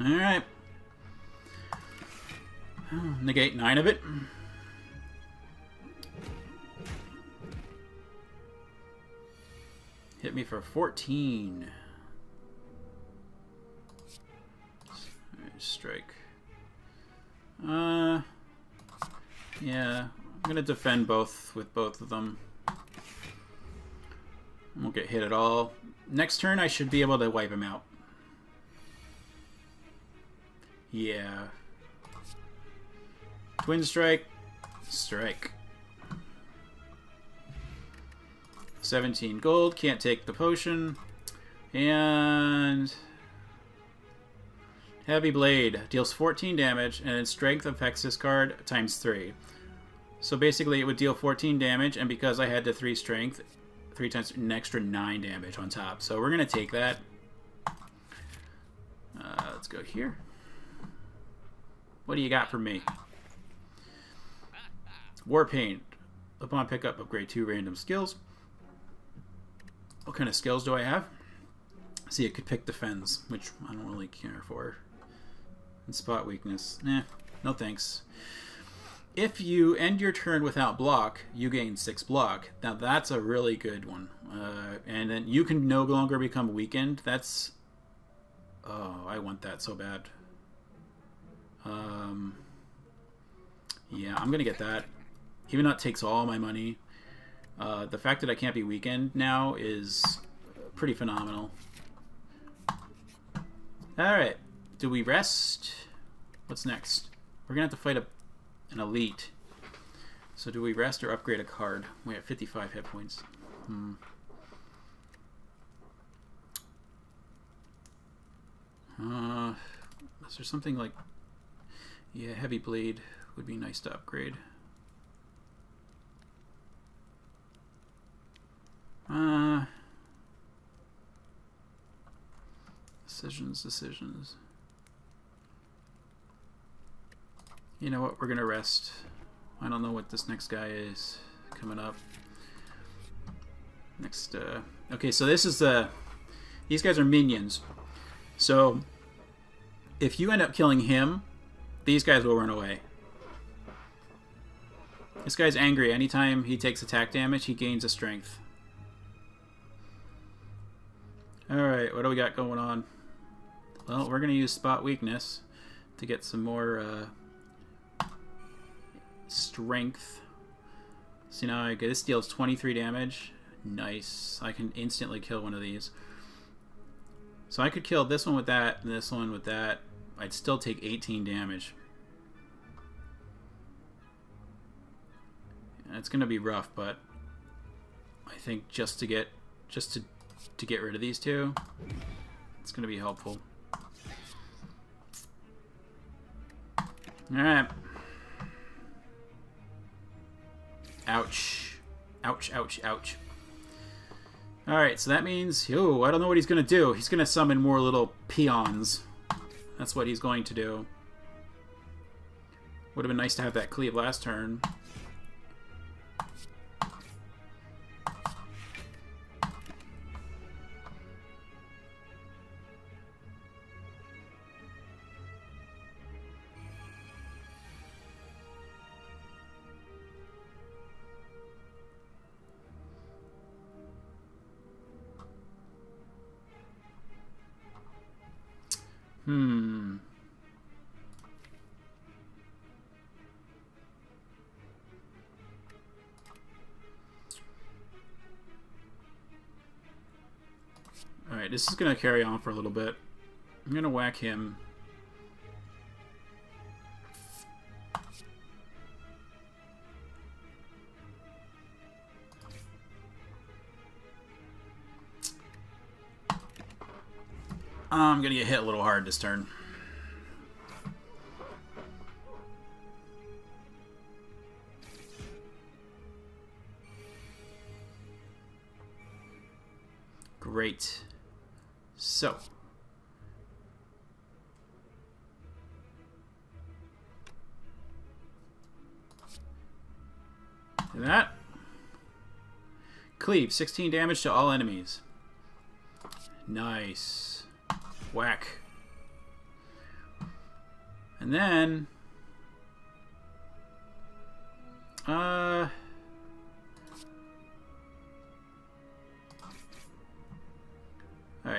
Alright. Negate 9 of it. Hit me for 14. Strike. Yeah. I'm gonna defend both with both of them. Won't get hit at all. Next turn I should be able to wipe him out. Yeah. Twin strike. Strike. 17 gold. Can't take the potion. And Heavy Blade deals 14 damage, and its strength affects this card times 3. So basically it would deal 14 damage, and because I had the 3 strength, 3 times an extra 9 damage on top. So we're going to take that. Let's go here. What do you got for me? War Paint. Upon pickup, upgrade 2 random skills. What kind of skills do I have? See, it could pick Defense, which I don't really care for. And Spot Weakness. No thanks. If you end your turn without block, you gain 6 block. Now that's a really good one. And then you can no longer become weakened. That's... Oh, I want that so bad. Yeah, I'm gonna get that. Even though it takes all my money. The fact that I can't be weakened now is pretty phenomenal. Alright. Do we rest? What's next? We're gonna have to fight an elite. So do we rest or upgrade a card? We have 55 hit points. Is there something like... Yeah, Heavy Blade would be nice to upgrade. Decisions. You know what? We're gonna rest. I don't know what this next guy is coming up. Next, okay, so this is the... These guys are minions. So, if you end up killing him, these guys will run away. This guy's angry. Anytime he takes attack damage, he gains a strength. Alright, what do we got going on? Well, we're going to use Spot Weakness to get some more strength. See, now this deals 23 damage. Nice. I can instantly kill one of these. So I could kill this one with that and this one with that. I'd still take 18 damage. It's going to be rough, but I think just to get rid of these two, it's going to be helpful. Alright. Ouch. Ouch, ouch, ouch. Alright, so that means... Oh, I don't know what he's going to do. He's going to summon more little peons. That's what he's going to do. Would have been nice to have that cleave last turn. Hmm. Alright, this is going to carry on for a little bit. I'm going to whack him. I'm going to get hit a little hard this turn. Great. So. Do that. Cleave, 16 damage to all enemies. Nice. Whack. And then... Alright,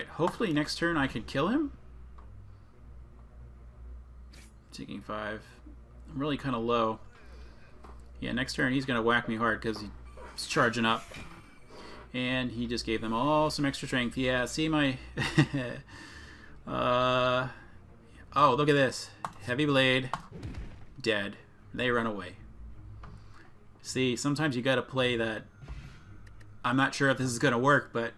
hopefully next turn I can kill him. Taking 5. I'm really kind of low. Yeah, next turn he's going to whack me hard because he's charging up. And he just gave them all some extra strength. Yeah, see my... oh, look at this. Heavy blade. Dead. They run away. See, sometimes you gotta play that... I'm not sure if this is gonna work, but...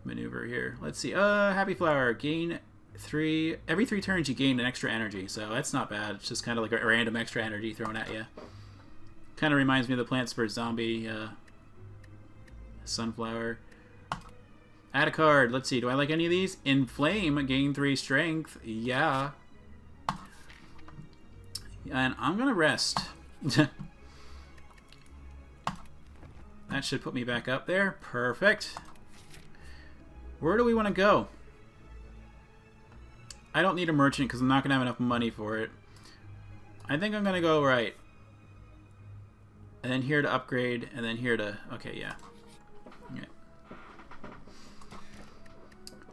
maneuver here. Let's see. Happy Flower. Gain 3... Every 3 turns you gain an extra energy, so that's not bad. It's just kind of like a random extra energy thrown at you. Kind of reminds me of the Plant Spur Zombie Sunflower. Add a card. Let's see. Do I like any of these? Inflame. Gain 3 strength. Yeah. And I'm going to rest. That should put me back up there. Perfect. Where do we want to go? I don't need a merchant because I'm not going to have enough money for it. I think I'm going to go right. And then here to upgrade, and then here to... Okay, yeah. Okay.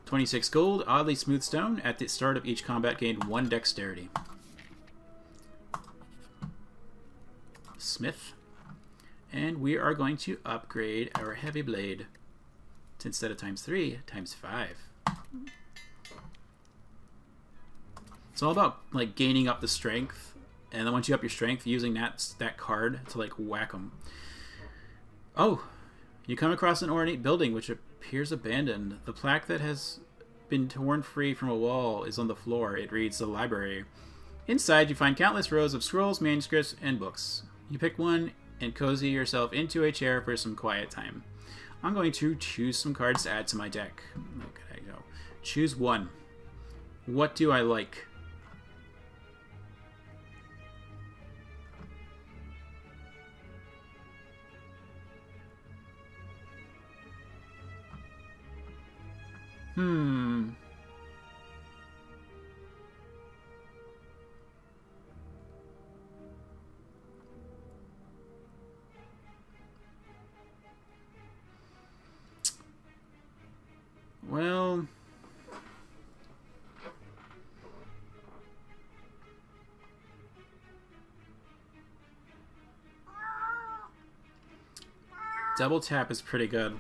26 gold, oddly smooth stone. At the start of each combat, gained 1 dexterity. Smith. And we are going to upgrade our heavy blade. To instead of ×3, ×5. It's all about like gaining up the strength. And then once you up your strength, using that card to like whack them. Oh, you come across an ornate building which appears abandoned. The plaque that has been torn free from a wall is on the floor. It reads the library. Inside, you find countless rows of scrolls, manuscripts, and books. You pick one and cozy yourself into a chair for some quiet time. I'm going to choose some cards to add to my deck. Okay, go. Choose one. What do I like? Well... Double tap is pretty good.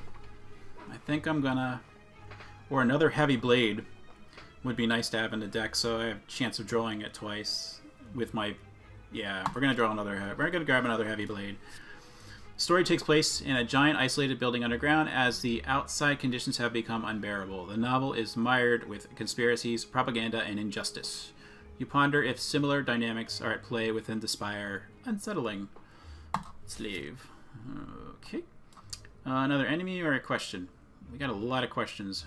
I think I'm gonna... Or another heavy blade would be nice to have in the deck, so I have a chance of drawing it twice with my... Yeah, we're gonna draw another... We're gonna grab another heavy blade. Story takes place in a giant isolated building underground as the outside conditions have become unbearable. The novel is mired with conspiracies, propaganda, and injustice. You ponder if similar dynamics are at play within the Spire. Unsettling. Let's leave. Okay. Another enemy or a question? We got a lot of questions.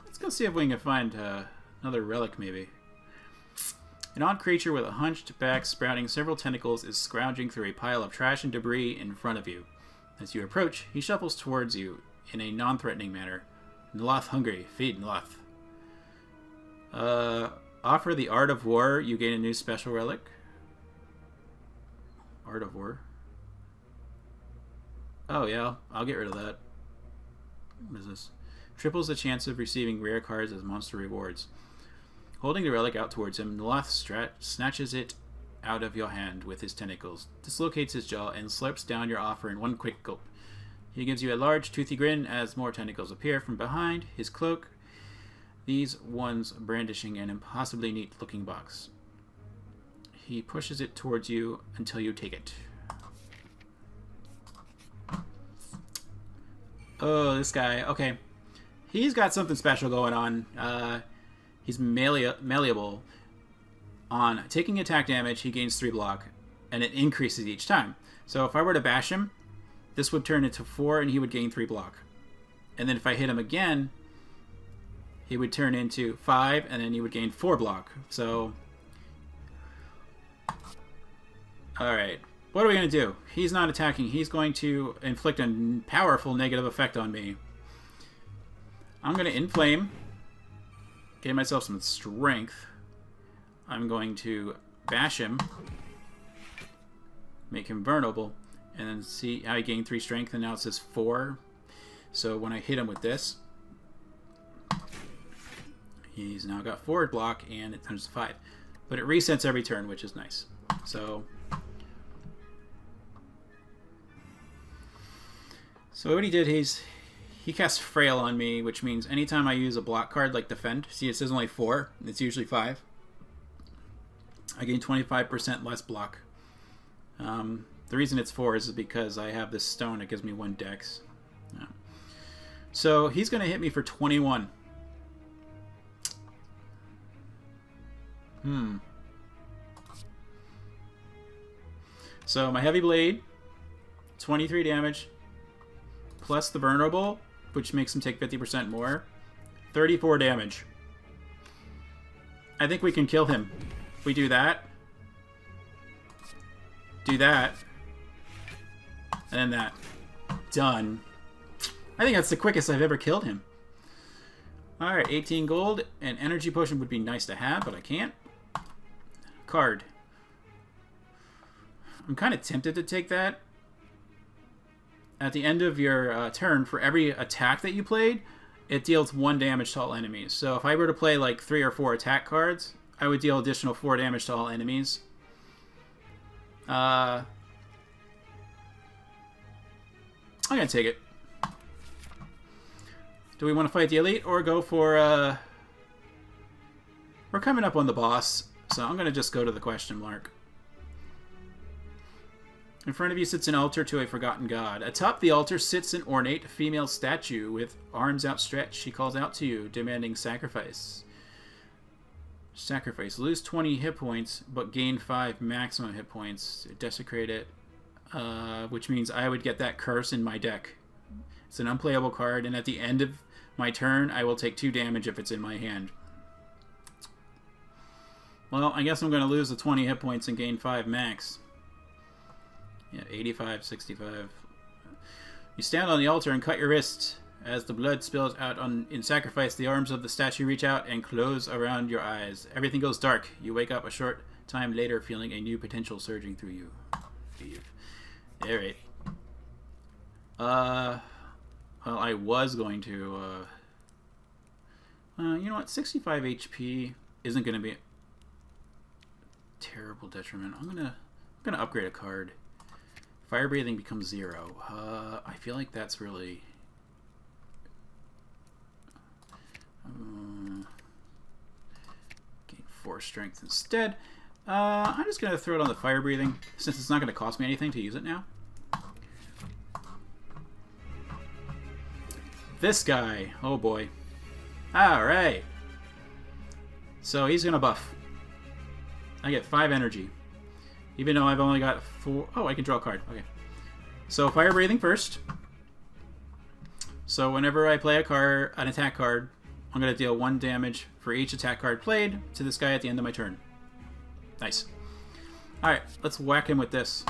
Let's go see if we can find another relic, maybe. An odd creature with a hunched back sprouting several tentacles is scrounging through a pile of trash and debris in front of you. As you approach, he shuffles towards you in a non-threatening manner. Nloth hungry. Feed Nloth. Offer the Art of War. You gain a new special relic. Art of War. Oh, yeah, I'll get rid of that. What is this? Triples the chance of receiving rare cards as monster rewards. Holding the relic out towards him, Noloth snatches it out of your hand with his tentacles, dislocates his jaw, and slurps down your offer in one quick gulp. He gives you a large, toothy grin as more tentacles appear from behind his cloak, these ones brandishing an impossibly neat-looking box. He pushes it towards you until you take it. Oh, this guy. Okay. He's got something special going on. He's malleable. On taking attack damage, he gains 3 block, and it increases each time. So if I were to bash him, this would turn into 4, and he would gain 3 block. And then if I hit him again, he would turn into 5, and then he would gain 4 block. So, alright. What are we going to do? He's not attacking. He's going to inflict a powerful negative effect on me. I'm going to inflame. Get myself some strength. I'm going to bash him. Make him vulnerable. And then see, I gain 3 strength, and now it says 4. So when I hit him with this, he's now got 4 block, and it turns to 5. But it resets every turn, which is nice. So what he did, he cast Frail on me, which means anytime I use a block card like Defend, see it says only 4, it's usually 5, I gain 25% less block. The reason it's 4 is because I have this stone that gives me 1 dex. Yeah. So he's going to hit me for 21. So my Heavy Blade, 23 damage, plus the Vulnerable, which makes him take 50% more, 34 damage. I think we can kill him. If we do that, and then that. Done. I think that's the quickest I've ever killed him. Alright, 18 gold. An energy potion would be nice to have, but I can't. Card. I'm kind of tempted to take that. At the end of your turn, for every attack that you played, it deals 1 damage to all enemies. So if I were to play like 3 or 4 attack cards, I would deal additional 4 damage to all enemies. I'm gonna take it. Do we want to fight the elite or go for we're coming up on the boss, so I'm gonna just go to the question mark. In front of you sits an altar to a forgotten god. Atop the altar sits an ornate female statue with arms outstretched. She calls out to you, demanding sacrifice. Sacrifice. Lose 20 hit points, but gain 5 maximum hit points. Desecrate it. Which means I would get that curse in my deck. It's an unplayable card, and at the end of my turn, I will take 2 damage if it's in my hand. Well, I guess I'm going to lose the 20 hit points and gain 5 max. Yeah, 85, 65. You stand on the altar and cut your wrist. As the blood spills out in sacrifice, the arms of the statue reach out and close around your eyes. Everything goes dark. You wake up a short time later feeling a new potential surging through you. Alright. Well, I was going to, you know what? 65 HP isn't going to be a terrible detriment. I'm gonna upgrade a card. Fire breathing becomes 0. I feel like that's really... gain 4 strength instead. I'm just going to throw it on the fire breathing, since it's not going to cost me anything to use it now. This guy. Oh boy. Alright. So he's going to buff. I get 5 energy. Even though I've only got 4... Oh, I can draw a card. Okay. So fire breathing first. So whenever I play an attack card, I'm going to deal 1 damage for each attack card played to this guy at the end of my turn. Nice. Alright, let's whack him with this.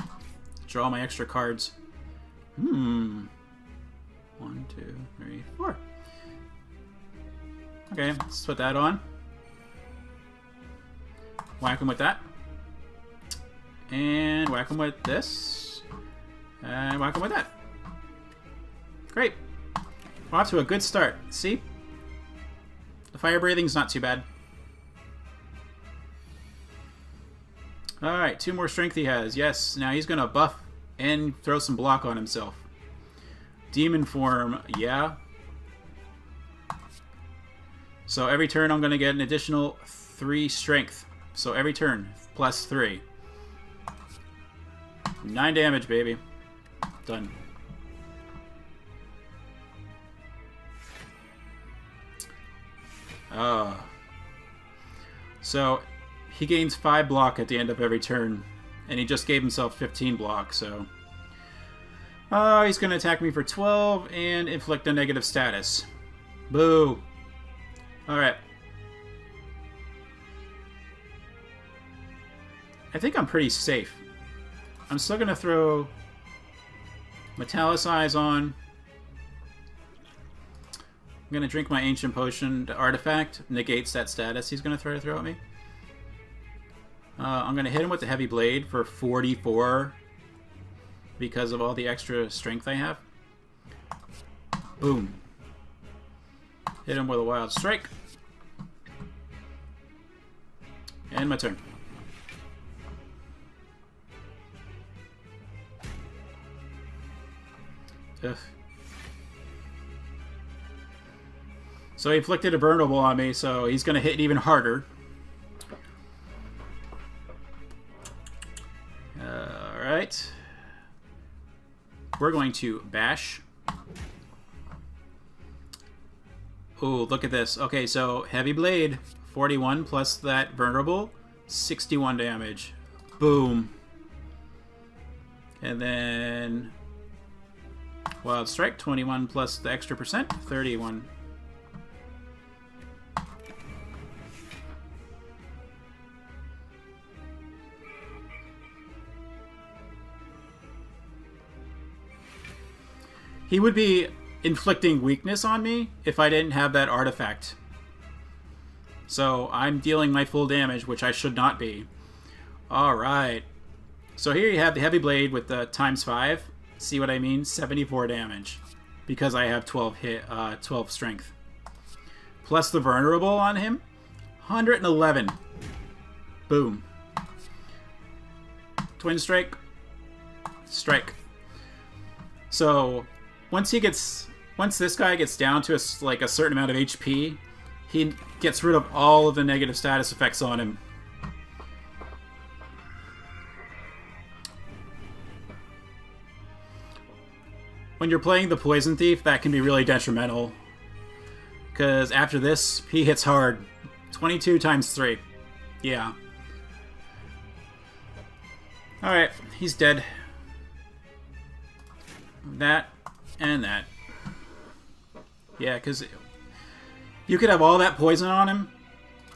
Draw my extra cards. 1, 2, 3, 4. Okay, let's put that on. Whack him with that. And whack him with this. And whack him with that. Great. We're off to a good start. See? The fire breathing's not too bad. Alright, 2 more strength he has. Yes, now he's going to buff and throw some block on himself. Demon form, yeah. So every turn I'm going to get an additional 3 strength. So every turn, plus 3. 9 damage, baby. Done. So he gains 5 block at the end of every turn, and he just gave himself 15 block, so... he's going to attack me for 12 and inflict a negative status. Boo! Alright. I think I'm pretty safe. I'm still going to throw Metallicize on. I'm going to drink my Ancient Potion. The artifact negates that status he's going to try to throw at me. I'm going to hit him with the Heavy Blade for 44 because of all the extra strength I have. Boom. Hit him with a Wild Strike. And my turn. Ugh. So he inflicted a vulnerable on me, so he's going to hit even harder. Alright. We're going to bash. Oh, look at this. Okay, so Heavy Blade, 41 plus that vulnerable, 61 damage. Boom. And then Wild Strike, 21 plus the extra percent, 31. He would be inflicting weakness on me if I didn't have that artifact. So I'm dealing my full damage, which I should not be. Alright. So here you have the Heavy Blade with the ×5. See what I mean? 74 damage. Because I have 12 strength. Plus the vulnerable on him. 111. Boom. Twin Strike. Strike. So once this guy gets down to a certain amount of HP, he gets rid of all of the negative status effects on him. When you're playing the Poison Thief, that can be really detrimental. Because after this, he hits hard. 22 times 3. Yeah. Alright, he's dead. That and that. Yeah, because you could have all that poison on him,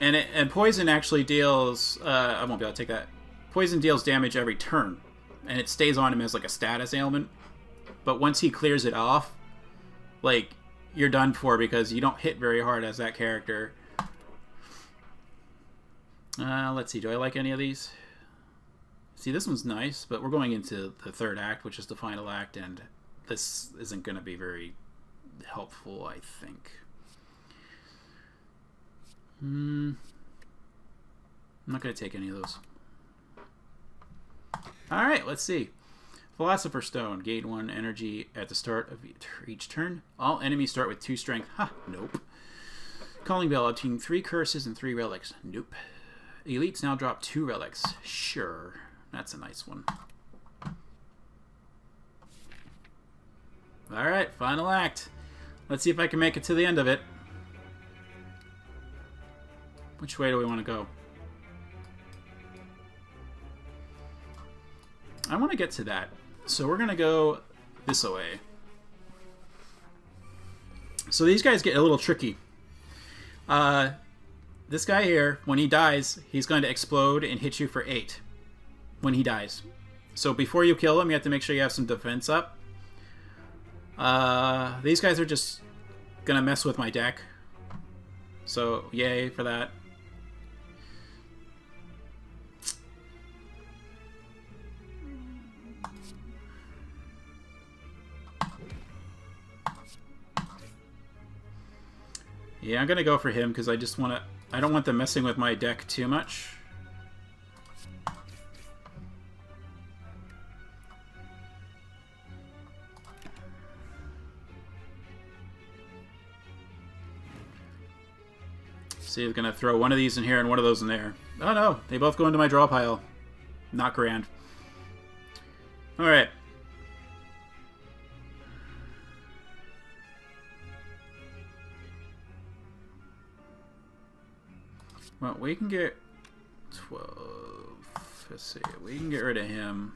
and poison actually deals... I won't be able to take that. Poison deals damage every turn, and it stays on him as like a status ailment. But once he clears it off, like, you're done for because you don't hit very hard as that character. Let's see, do I like any of these? See, this one's nice, but we're going into the third act, which is the final act, and this isn't going to be very helpful, I think. I'm not going to take any of those. Alright, let's see. Philosopher's Stone. Gain 1 energy at the start of each turn. All enemies start with 2 strength. Ha! Nope. Calling Bell. Obtain 3 curses and 3 relics. Nope. Elites now drop 2 relics. Sure. That's a nice one. Alright, final act. Let's see if I can make it to the end of it. Which way do we want to go? I want to get to that. So we're going to go this way. So these guys get a little tricky. This guy here, when he dies, he's going to explode and hit you for 8 when he dies. So before you kill him, you have to make sure you have some defense up. These guys are just going to mess with my deck. So yay for that. Yeah, I'm gonna go for him because I just want to... I don't want them messing with my deck too much. See, he's gonna throw one of these in here and one of those in there. Oh no, they both go into my draw pile. Not grand. Alright. Well, we can get 12. Let's see. We can get rid of him.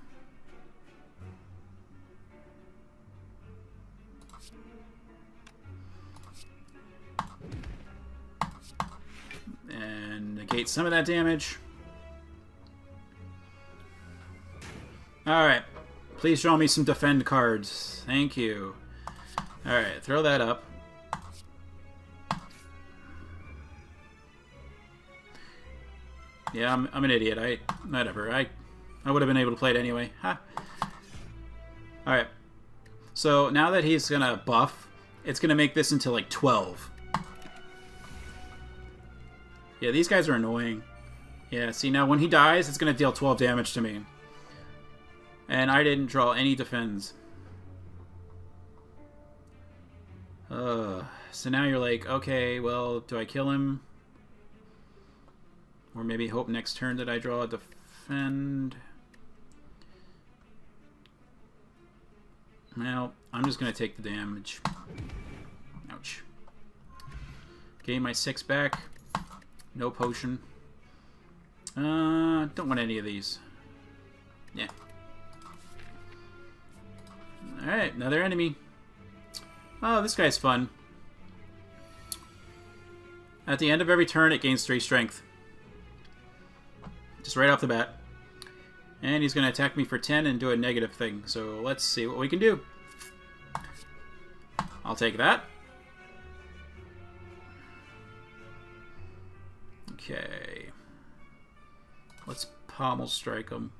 And negate some of that damage. Alright. Please draw me some defend cards. Thank you. Alright, throw that up. Yeah, I'm an idiot. Whatever. I would have been able to play it anyway. Ha. Alright. So now that he's gonna buff, it's gonna make this into like 12. Yeah, these guys are annoying. Yeah, see now when he dies, it's gonna deal 12 damage to me. And I didn't draw any defends. So now you're like, okay, well, do I kill him? Or maybe hope next turn that I draw a defend. Well, I'm just going to take the damage. Ouch. Gain my 6 back. No potion. Don't want any of these. Yeah. Alright, another enemy. Oh, this guy's fun. At the end of every turn, it gains 3 strength. Just right off the bat. And he's going to attack me for 10 and do a negative thing. So let's see what we can do. I'll take that. Okay. Let's pommel strike him.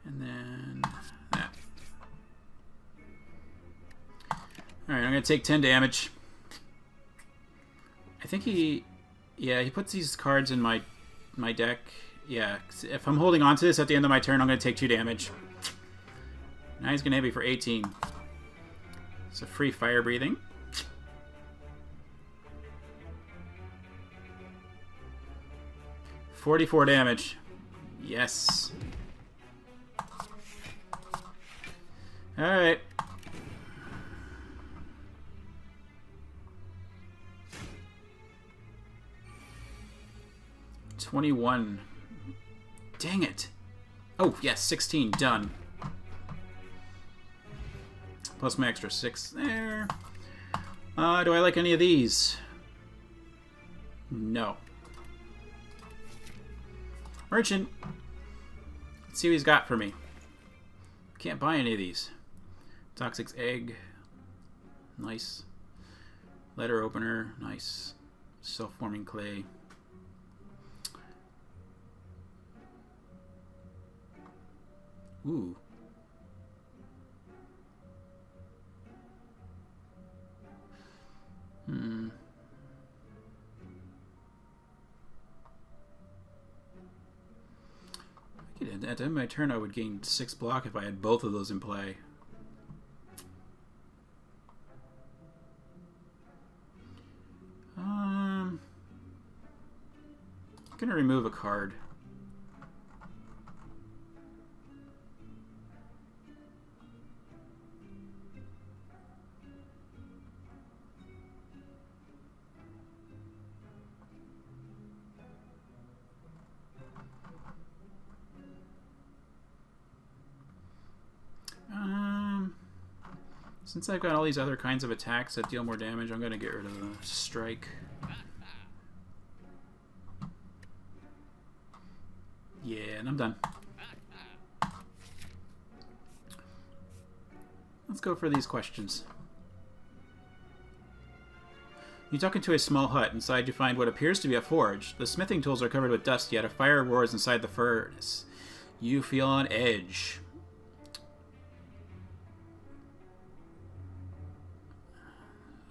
And then that. Alright, I'm going to take 10 damage. I think he puts these cards in my deck. Yeah, if I'm holding on to this at the end of my turn, I'm going to take 2 damage. Now he's going to hit me for 18. It's a free fire breathing. $44 damage. Yes. Alright. $21. Dang it. Oh, yes, 16. Done. Plus my extra 6 there. Do I like any of these? No. Merchant. Let's see what he's got for me. Can't buy any of these. Toxic's egg. Nice. Letter opener. Nice. Self-forming clay. Ooh. At the end of my turn, I would gain 6 block if I had both of those in play. I'm gonna remove a card. Since I've got all these other kinds of attacks that deal more damage, I'm going to get rid of the strike. Yeah, and I'm done. Let's go for these questions. You duck into a small hut. Inside you find what appears to be a forge. The smithing tools are covered with dust, yet a fire roars inside the furnace. You feel on edge.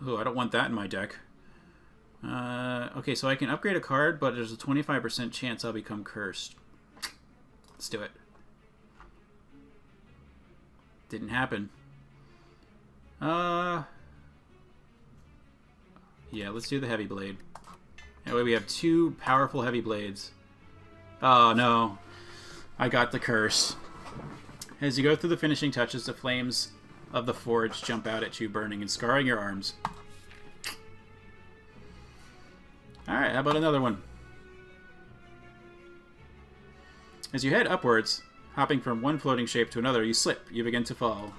Oh, I don't want that in my deck. Okay, so I can upgrade a card, but there's a 25% chance I'll become cursed. Let's do it. Didn't happen. Yeah, let's do the heavy blade. That way we have 2 powerful heavy blades. Oh, no. I got the curse. As you go through the finishing touches, the flames of the forge jump out at you, burning and scarring your arms. Alright, how about another one? As you head upwards, hopping from one floating shape to another, you slip. You begin to fall.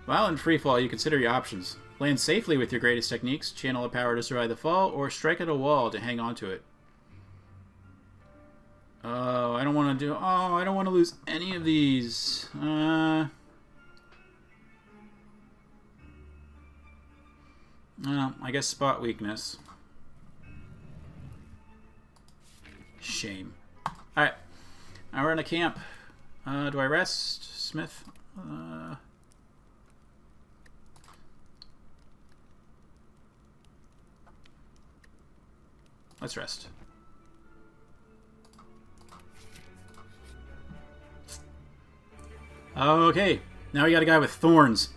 While in free fall, you consider your options. Land safely with your greatest techniques, channel a power to survive the fall, or strike at a wall to hang on to it. Oh, I don't want to do... Oh, I don't want to lose any of these. I guess spot weakness. Shame. Alright. Now we're in a camp. Do I rest? Smith? Let's rest. Okay. Now we got a guy with thorns.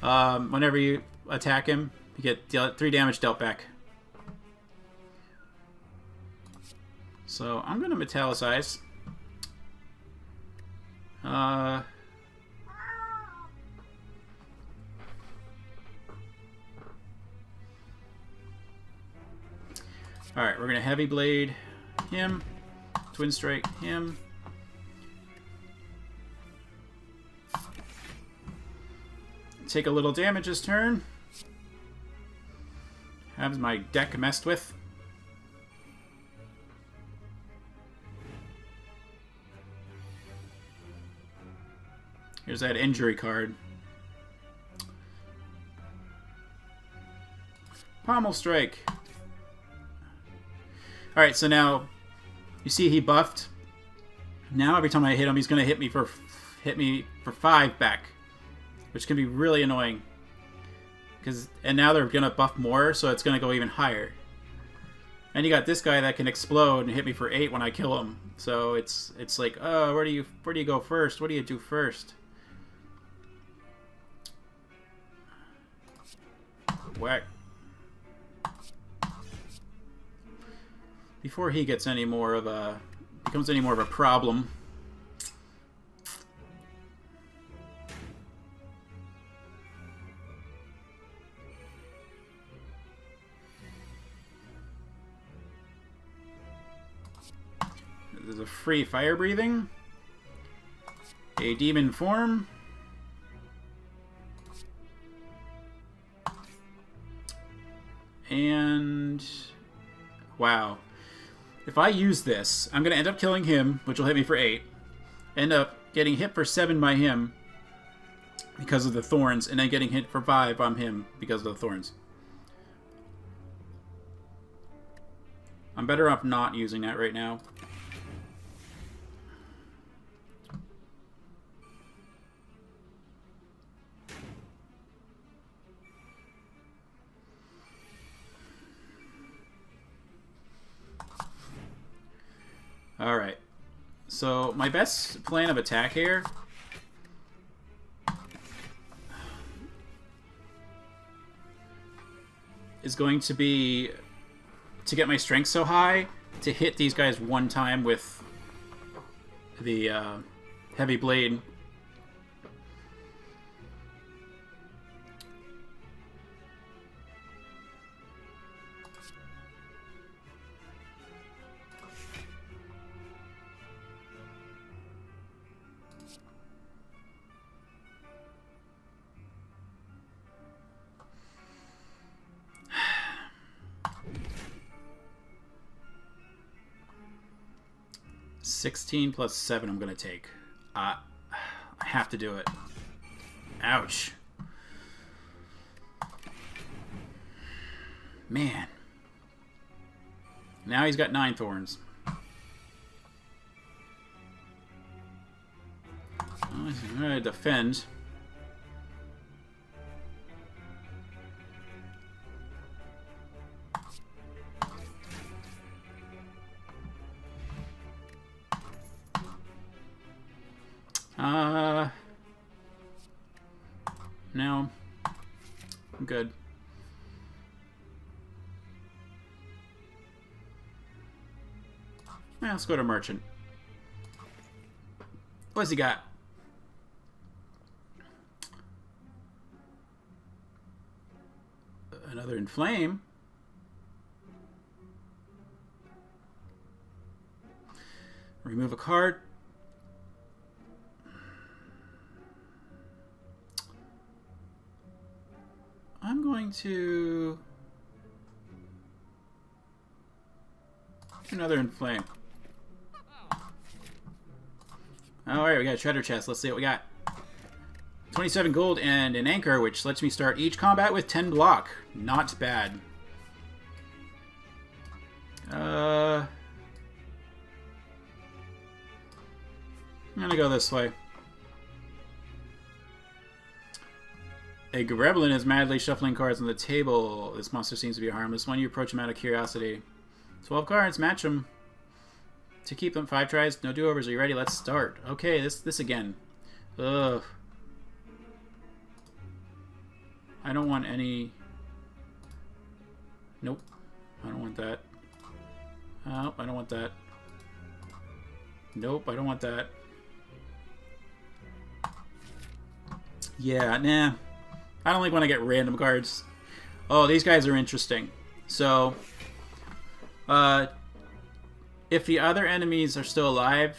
Whenever you attack him, you get 3 damage dealt back. So I'm going to metallicize. Alright, we're going to heavy blade him, twin strike him. Take a little damage this turn. Have my deck messed with. Here's that injury card. Pommel strike. Alright, so now you see he buffed. Now every time I hit him, he's gonna hit me for 5 back. Which can be really annoying. And now they're gonna buff more, so it's gonna go even higher. And you got this guy that can explode and hit me for 8 when I kill him. So it's like, oh, where do you go first? What do you do first? Whack. Before he gets any more of a becomes any more of a problem. There's a free fire breathing, a demon form, and wow. If I use this, I'm going to end up killing him, which will hit me for 8. End up getting hit for 7 by him because of the thorns, and then getting hit for 5 on him because of the thorns. I'm better off not using that right now. Alright, so my best plan of attack here is going to be to get my strength so high to hit these guys one time with the heavy blade. $16 plus 7 I'm going to take. I have to do it. Ouch. Man. Now he's got 9 thorns. I'm going to defend. No. I'm good. Yeah, let's go to Merchant. What's he got? Another Inflame. Remove a card. I'm going to another Inflame. Alright, we got a treasure chest. Let's see what we got. 27 gold and an anchor, which lets me start each combat with 10 block. Not bad. I'm gonna go this way. A Gremlin is madly shuffling cards on the table. This monster seems to be a harmless one. You approach him out of curiosity. 12 cards, match him. To keep them, 5 tries, no do-overs. Are you ready? Let's start. Okay, this again. Ugh. I don't want any... Nope. I don't want that. Oh, I don't want that. Nope, I don't want that. Yeah, nah. I don't like when I get random cards. Oh, these guys are interesting. So, if the other enemies are still alive,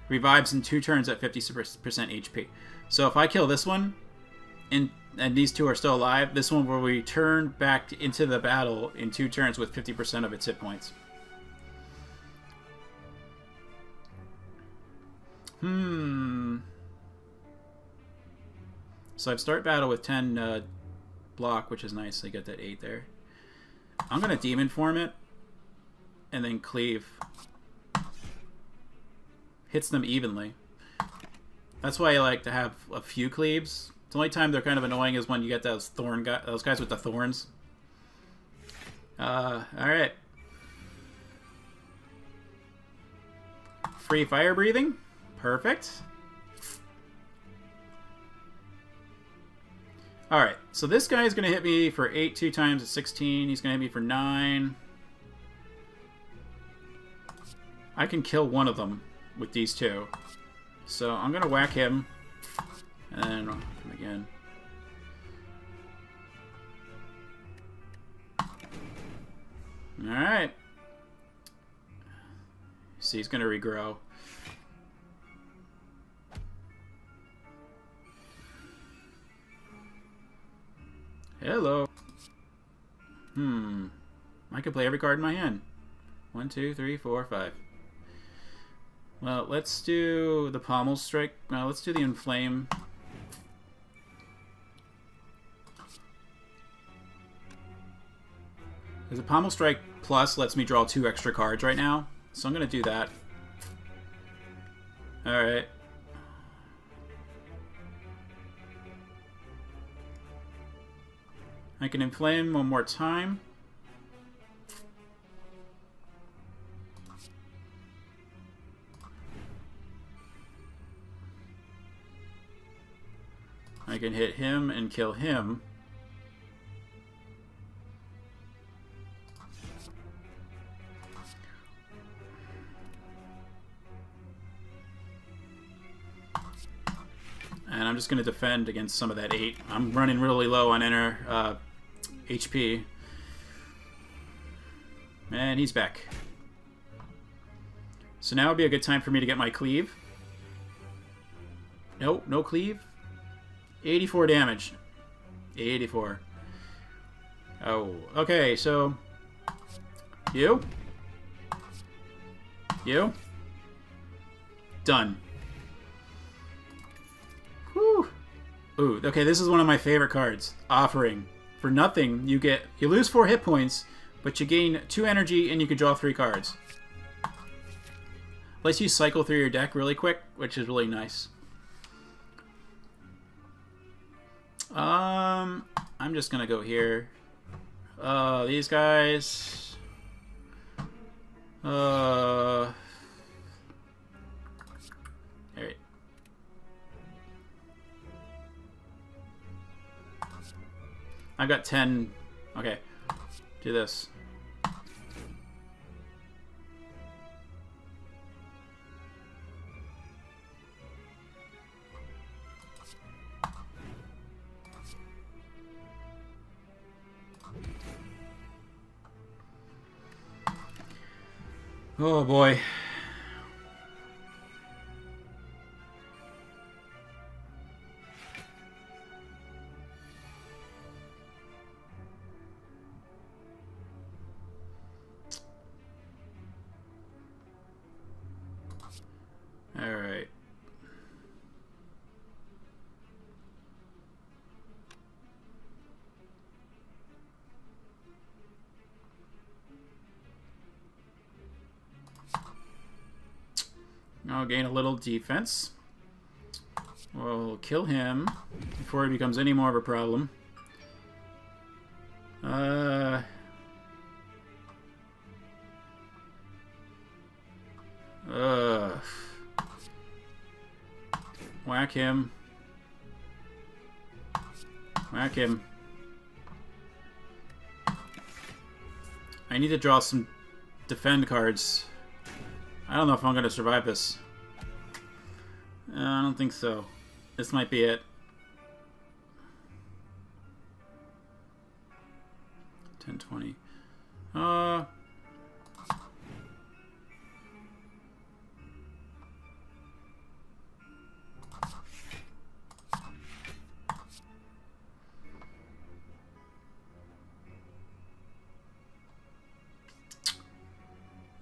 revives in 2 turns at 50% HP. So if I kill this one, and these 2 are still alive, this one will return back into the battle in 2 turns with 50% of its hit points. So I've start battle with 10 block, which is nice. I get that 8 there. I'm going to Demon Form it, and then Cleave. Hits them evenly. That's why I like to have a few Cleaves. The only time they're kind of annoying is when you get those those guys with the thorns. Alright. Free fire breathing. Perfect. Alright, so this guy is going to hit me for 8 2 times at 16. He's going to hit me for 9. I can kill one of them with these 2. So I'm going to whack him. And then him again. Alright. See, he's going to regrow. Hello. I could play every card in my hand. 1, 2, 3, 4, 5. Well, let's do the Pommel Strike. Let's do the Inflame. Because the Pommel Strike Plus lets me draw 2 extra cards right now. So I'm going to do that. Alright. I can Inflame one more time. I can hit him and kill him. And I'm just going to defend against some of that 8. I'm running really low on inner HP. And he's back. So now would be a good time for me to get my Cleave. Nope, no Cleave. 84 damage. 84. Oh, okay, so... You? Done. Whew. Ooh, okay, this is one of my favorite cards. Offering. for nothing, you lose 4 hit points, but you gain 2 energy and you can draw 3 cards. Lets you cycle through your deck really quick, which is really nice. I'm just gonna go here. These guys. Alright. I've got 10. Okay. Do this. Oh boy. All right. I'll gain a little defense. We'll kill him before he becomes any more of a problem. Whack him. Whack him. I need to draw some defend cards. I don't know if I'm going to survive this. I don't think so. This might be it. 10-20.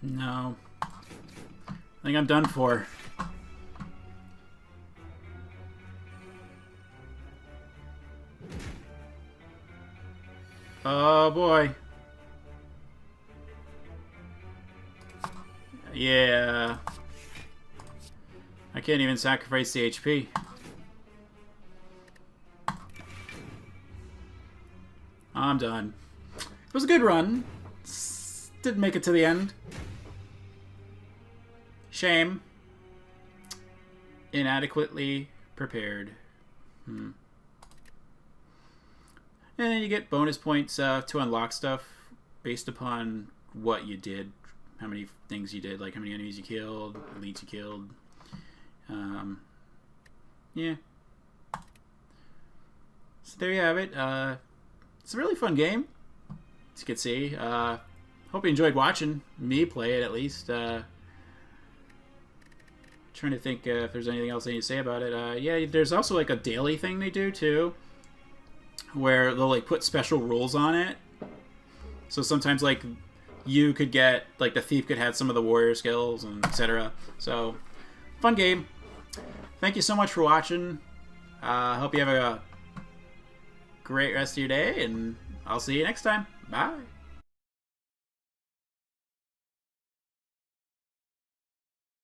No. I think I'm done for. Oh boy. Yeah. I can't even sacrifice the HP. I'm done. It was a good run. Didn't make it to the end. Shame. Inadequately prepared. And then you get bonus points to unlock stuff based upon what you did, how many things you did, like how many enemies you killed, elites you killed. Yeah. So there you have it. It's a really fun game, as you can see. Hope you enjoyed watching me play it, at least. Trying to think if there's anything else I need to say about it. Yeah, there's also like a daily thing they do too, where they'll like put special rules on it. So sometimes like you could get, like the thief could have some of the warrior skills and etc. So fun game. Thank you so much for watching. Hope you have a great rest of your day, and I'll see you next time. Bye.